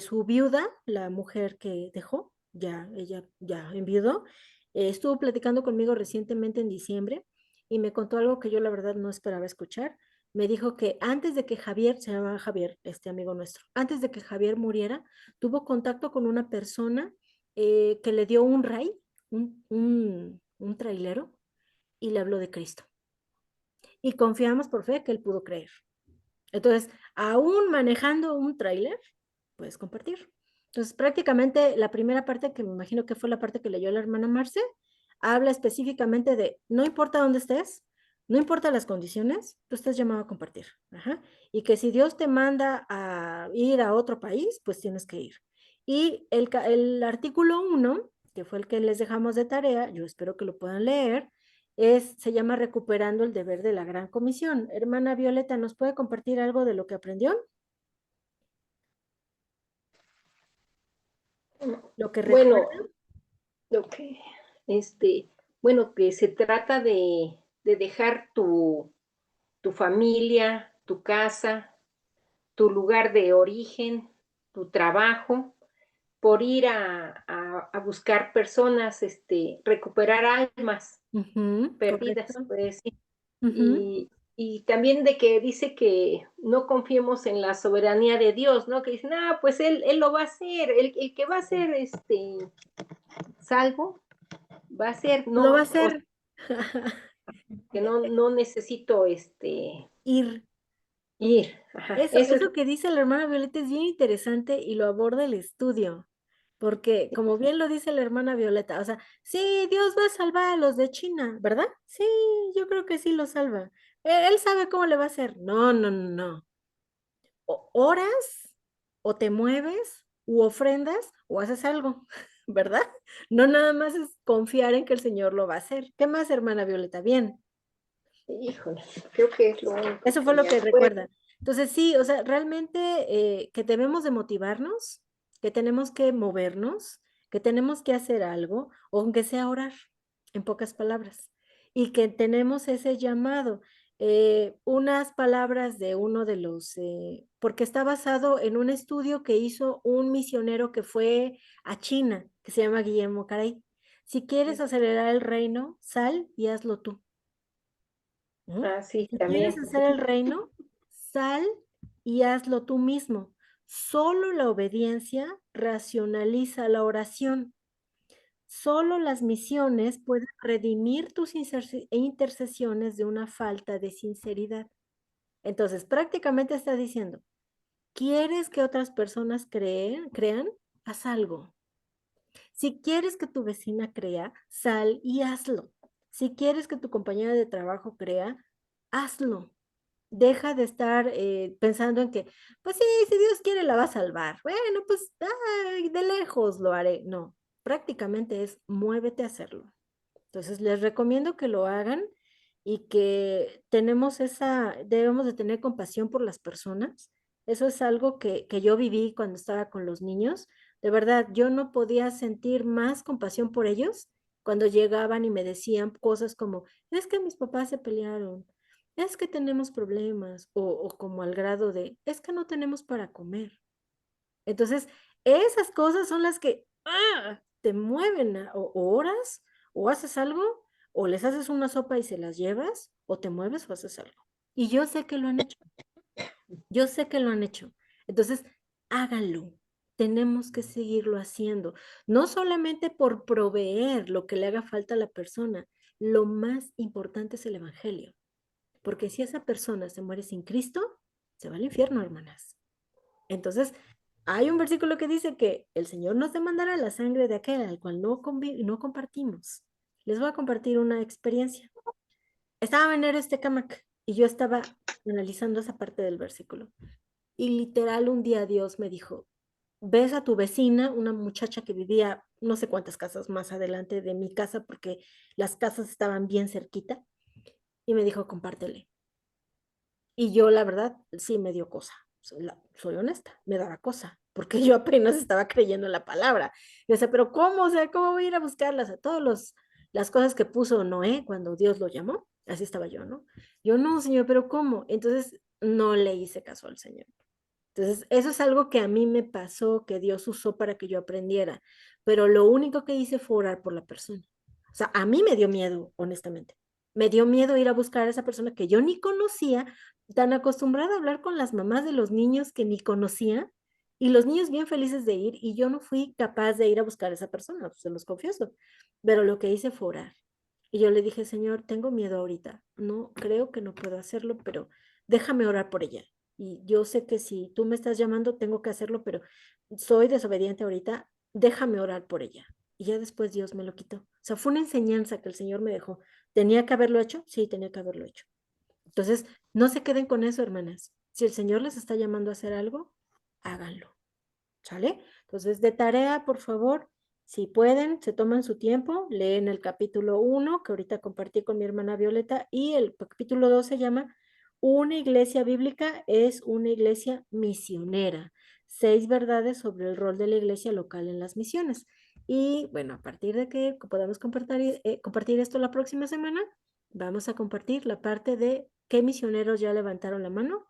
Su viuda, la mujer que dejó, ya ella ya enviudó, estuvo platicando conmigo recientemente en diciembre y me contó algo que yo la verdad no esperaba escuchar. Me dijo que antes de que Javier, se llama Javier, este amigo nuestro, antes de que Javier muriera, tuvo contacto con una persona que le dio un ray, un trailero, y le habló de Cristo. Y confiamos por fe que él pudo creer. Entonces, aún manejando un tráiler, puedes compartir. Entonces, prácticamente la primera parte, que me imagino que fue la parte que leyó la hermana Marce, habla específicamente de, no importa dónde estés, no importa las condiciones, tú estás llamado a compartir. Ajá. Y que si Dios te manda a ir a otro país, pues tienes que ir. Y el artículo 1, que fue el que les dejamos de tarea, yo espero que lo puedan leer, se llama Recuperando el deber de la Gran Comisión. Hermana Violeta, ¿nos puede compartir algo de lo que aprendió? Lo que bueno, recuerda. lo que, bueno, que se trata de dejar tu familia, tu casa, tu lugar de origen, tu trabajo, por ir a buscar personas, recuperar almas Ujú, perdidas, correcto. pues sí. Ujú. Y también de que dice que no confiemos en la soberanía de Dios, ¿no? Que dicen, ah, pues él lo va a hacer, el que va a ser salvo, va a ser, Lo va a no, o sea, hacer. que no necesito Ir. ir. Ajá, eso es Eso que dice la hermana Violeta es bien interesante y lo aborda el estudio, porque como bien lo dice la hermana Violeta, o sea, sí, Dios va a salvar a los de China, ¿verdad? Sí, yo creo que sí lo salva. Él sabe cómo le va a hacer. No, no, no, no. O oras, o te mueves, u ofrendas, o haces algo, ¿verdad? No nada más es confiar en que el Señor lo va a hacer. ¿Qué más, hermana Violeta? Bien. híjole, creo que es lo único Eso que fue lo me que acuerdo. recuerda. Entonces, sí, o sea, realmente que debemos de motivarnos, que tenemos que movernos, que tenemos que hacer algo, o aunque sea orar, en pocas palabras, y que tenemos ese llamado. Unas palabras de uno de los, porque está basado en un estudio que hizo un misionero que fue a China, que se llama Guillermo Caray. Si quieres acelerar el reino, sal y hazlo tú. ¿Mm? Ah, sí, Si quieres también. hacer el reino, sal y hazlo tú mismo. Solo la obediencia racionaliza la oración. Solo las misiones pueden redimir tus intercesiones de una falta de sinceridad. Entonces, prácticamente está diciendo, ¿quieres que otras personas crean? Haz algo. Si quieres que tu vecina crea, sal y hazlo. Si quieres que tu compañera de trabajo crea, hazlo. Deja de estar pensando en que, pues sí, si Dios quiere la va a salvar. Bueno, pues ay, de lejos lo haré. No, prácticamente es muévete a hacerlo. Entonces les recomiendo que lo hagan y que debemos de tener compasión por las personas. Eso es algo que yo viví cuando estaba con los niños. De verdad, yo no podía sentir más compasión por ellos cuando llegaban y me decían cosas como, es que mis papás se pelearon, es que tenemos problemas, o como al grado de, es que no tenemos para comer. Entonces, esas cosas son las que te mueven, o oras, o haces algo, o les haces una sopa y se las llevas, o te mueves o haces algo. Y yo sé que lo han hecho, yo sé que lo han hecho. Entonces, háganlo. Tenemos que seguirlo haciendo, no solamente por proveer lo que le haga falta a la persona, lo más importante es el evangelio, porque si esa persona se muere sin Cristo, se va al infierno, hermanas. Entonces, hay un versículo que dice que el Señor nos demandará la sangre de aquel al cual no compartimos. Les voy a compartir una experiencia. Estaba en este Camac y yo estaba analizando esa parte del versículo. Y literal un día Dios me dijo, ves a tu vecina, una muchacha que vivía no sé cuántas casas más adelante de mi casa porque las casas estaban bien cerquita, y me dijo, compártele. Y yo, la verdad, sí me dio cosa. Soy honesta, me daba cosa, porque yo apenas estaba creyendo en la palabra. Yo decía, pero ¿cómo? O sea, ¿cómo voy a ir a buscarlas? A todas las cosas que puso Noé cuando Dios lo llamó. Así estaba yo, ¿no? Yo, no, Señor, pero ¿cómo? Entonces, no le hice caso al Señor. Entonces, eso es algo que a mí me pasó, que Dios usó para que yo aprendiera. Pero lo único que hice fue orar por la persona. O sea, a mí me dio miedo, honestamente. Me dio miedo ir a buscar a esa persona que yo ni conocía, tan acostumbrada a hablar con las mamás de los niños que ni conocía, y los niños bien felices de ir, y yo no fui capaz de ir a buscar a esa persona, se los confieso. Pero lo que hice fue orar. Y yo le dije, Señor, tengo miedo ahorita. No, creo que no puedo hacerlo, pero déjame orar por ella. Y yo sé que si tú me estás llamando, tengo que hacerlo, pero soy desobediente ahorita, déjame orar por ella. Y ya después Dios me lo quitó. O sea, fue una enseñanza que el Señor me dejó. ¿Tenía que haberlo hecho? Sí, tenía que haberlo hecho. Entonces, no se queden con eso, hermanas. Si el Señor les está llamando a hacer algo, háganlo. ¿Sale? Entonces, de tarea, por favor, si pueden, se toman su tiempo, leen el capítulo 1, que ahorita compartí con mi hermana Violeta, y el capítulo 2 se llama Una iglesia bíblica es una iglesia misionera. 6 verdades sobre el rol de la iglesia local en las misiones. Y bueno, a partir de que podamos compartir esto la próxima semana, vamos a compartir la parte de qué misioneros ya levantaron la mano,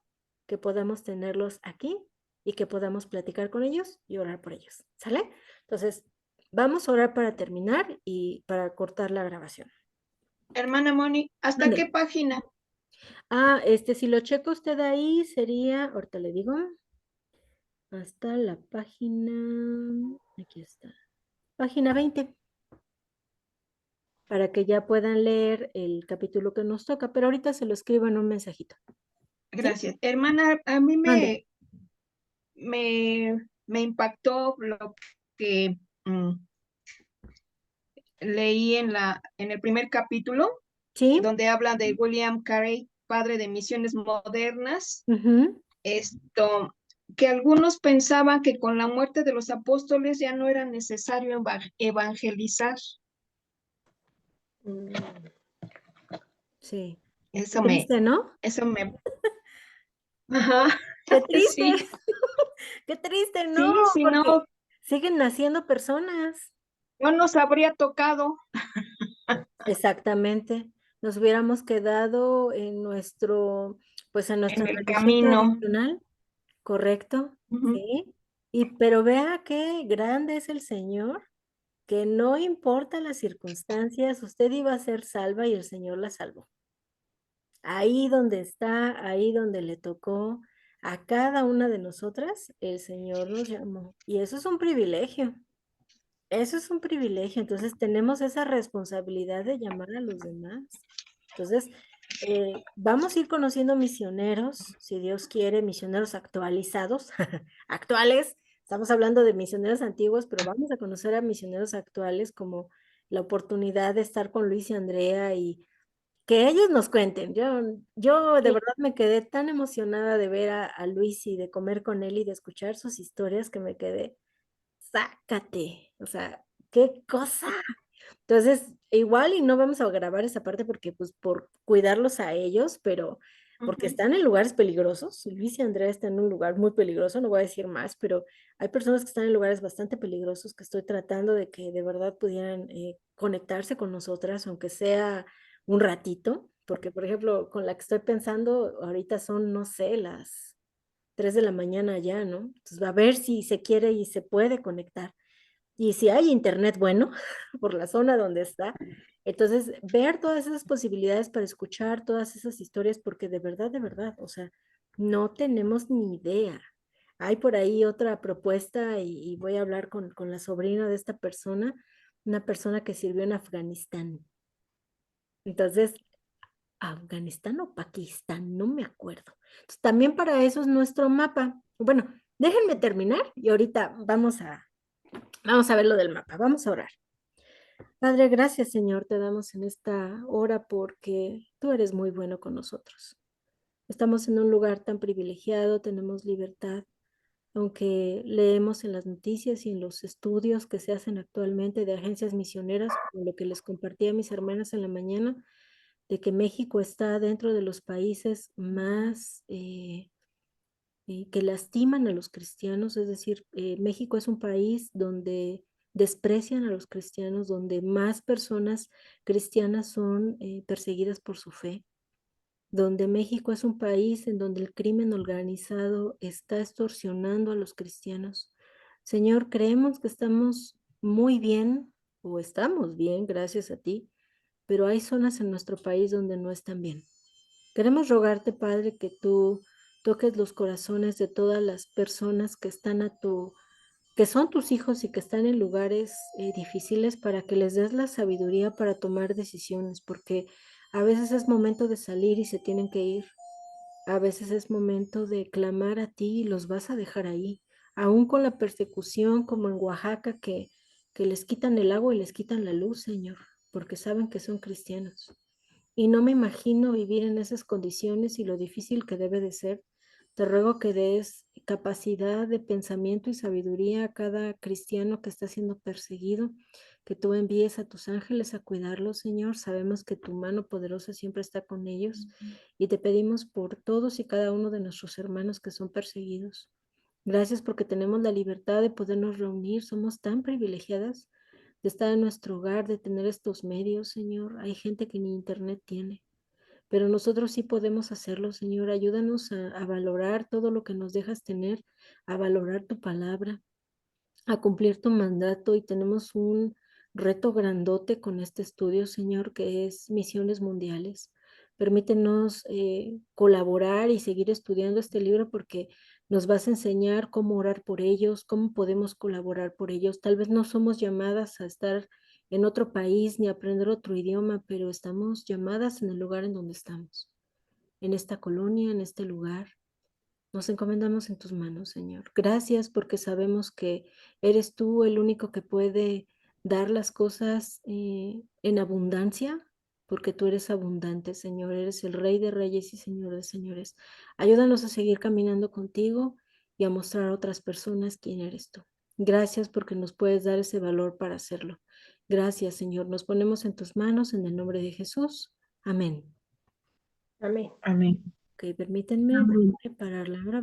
que podamos tenerlos aquí y que podamos platicar con ellos y orar por ellos. ¿Sale? Entonces, vamos a orar para terminar y para cortar la grabación. Hermana Moni, ¿hasta Mande. qué página? Si lo checa usted ahí, sería, ahorita le digo, hasta la página, aquí está, página 20, para que ya puedan leer el capítulo que nos toca, pero ahorita se lo escribo en un mensajito. Gracias. Hermana, a mí Mande. me impactó lo que leí en el primer capítulo, ¿Sí? donde habla de William Carey, padre de misiones modernas. Ujú. Que algunos pensaban que con la muerte de los apóstoles ya no era necesario evangelizar. Sí. Eso Triste, ¿no? Ajá, Qué triste. sí, Qué triste, ¿no? sí, si no, Porque siguen naciendo personas. no nos habría tocado. Exactamente. Nos hubiéramos quedado en pues en nuestra En el religión camino. tradicional, ¿correcto? Ujú. Sí. Pero vea qué grande es el Señor, que no importa las circunstancias, usted iba a ser salva y el Señor la salvó. Ahí donde está, ahí donde le tocó a cada una de nosotras, el Señor nos llamó. Y eso es un privilegio. Eso es un privilegio. Entonces tenemos esa responsabilidad de llamar a los demás. Entonces, vamos a ir conociendo misioneros, si Dios quiere, misioneros actualizados, actuales. Estamos hablando de misioneros antiguos, pero vamos a conocer a misioneros actuales, como la oportunidad de estar con Luis y Andrea y que ellos nos cuenten. Yo de Sí. verdad me quedé tan emocionada de ver a Luis y de comer con él y de escuchar sus historias que me quedé, sácate, o sea, qué cosa. Entonces, igual y no vamos a grabar esa parte porque, pues, por cuidarlos a ellos, pero porque Ujú. están en lugares peligrosos. Luis y Andrea están en un lugar muy peligroso, no voy a decir más, pero hay personas que están en lugares bastante peligrosos que estoy tratando de que de verdad pudieran conectarse con nosotras, aunque sea un ratito, porque, por ejemplo, con la que estoy pensando, ahorita son, no sé, las 3 de la mañana ya, ¿no? Entonces, va a ver si se quiere y se puede conectar. Y si hay internet bueno por la zona donde está, entonces ver todas esas posibilidades para escuchar todas esas historias, porque de verdad, o sea, no tenemos ni idea. Hay por ahí otra propuesta y voy a hablar con la sobrina de esta persona, una persona que sirvió en Afganistán. Entonces, Afganistán o Pakistán, no me acuerdo. Entonces, también para eso es nuestro mapa. Bueno, déjenme terminar y ahorita vamos a ver lo del mapa, vamos a orar. Padre, gracias Señor, te damos en esta hora porque tú eres muy bueno con nosotros. Estamos en un lugar tan privilegiado, tenemos libertad, aunque leemos en las noticias y en los estudios que se hacen actualmente de agencias misioneras, como lo que les compartí a mis hermanas en la mañana, de que México está dentro de los países más que lastiman a los cristianos, es decir, México es un país donde desprecian a los cristianos, donde más personas cristianas son perseguidas por su fe, donde México es un país en donde el crimen organizado está extorsionando a los cristianos. Señor, creemos que estamos muy bien o estamos bien, gracias a ti, pero hay zonas en nuestro país donde no están bien. Queremos rogarte, Padre, que tú toques los corazones de todas las personas que están que son tus hijos y que están en lugares difíciles para que les des la sabiduría para tomar decisiones, porque a veces es momento de salir y se tienen que ir. A veces es momento de clamar a ti y los vas a dejar ahí, aún con la persecución como en Oaxaca que les quitan el agua y les quitan la luz, Señor, porque saben que son cristianos. Y no me imagino vivir en esas condiciones y lo difícil que debe de ser. Te ruego que des capacidad de pensamiento y sabiduría a cada cristiano que está siendo perseguido, que tú envíes a tus ángeles a cuidarlos, Señor. Sabemos que tu mano poderosa siempre está con ellos y te pedimos por todos y cada uno de nuestros hermanos que son perseguidos. Gracias porque tenemos la libertad de podernos reunir, somos tan privilegiadas de estar en nuestro hogar, de tener estos medios, Señor. Hay gente que ni internet tiene, pero nosotros sí podemos hacerlo, Señor. Ayúdanos a valorar todo lo que nos dejas tener, a valorar tu palabra, a cumplir tu mandato, y tenemos un reto grandote con este estudio, Señor, que es misiones mundiales. Permítenos colaborar y seguir estudiando este libro, porque nos vas a enseñar cómo orar por ellos, cómo podemos colaborar por ellos. Tal vez no somos llamadas a estar en otro país ni a aprender otro idioma, pero estamos llamadas en el lugar en donde estamos, en esta colonia, en este lugar. Nos encomendamos en tus manos, Señor. Gracias, porque sabemos que eres tú el único que puede dar las cosas en abundancia, porque tú eres abundante, Señor. Eres el Rey de Reyes y Señor de Señores. Ayúdanos a seguir caminando contigo y a mostrar a otras personas quién eres tú. Gracias porque nos puedes dar ese valor para hacerlo. Gracias, Señor. Nos ponemos en tus manos en el nombre de Jesús. Amén. Amén. Amén. Ok, permítanme, voy a preparar la grabación.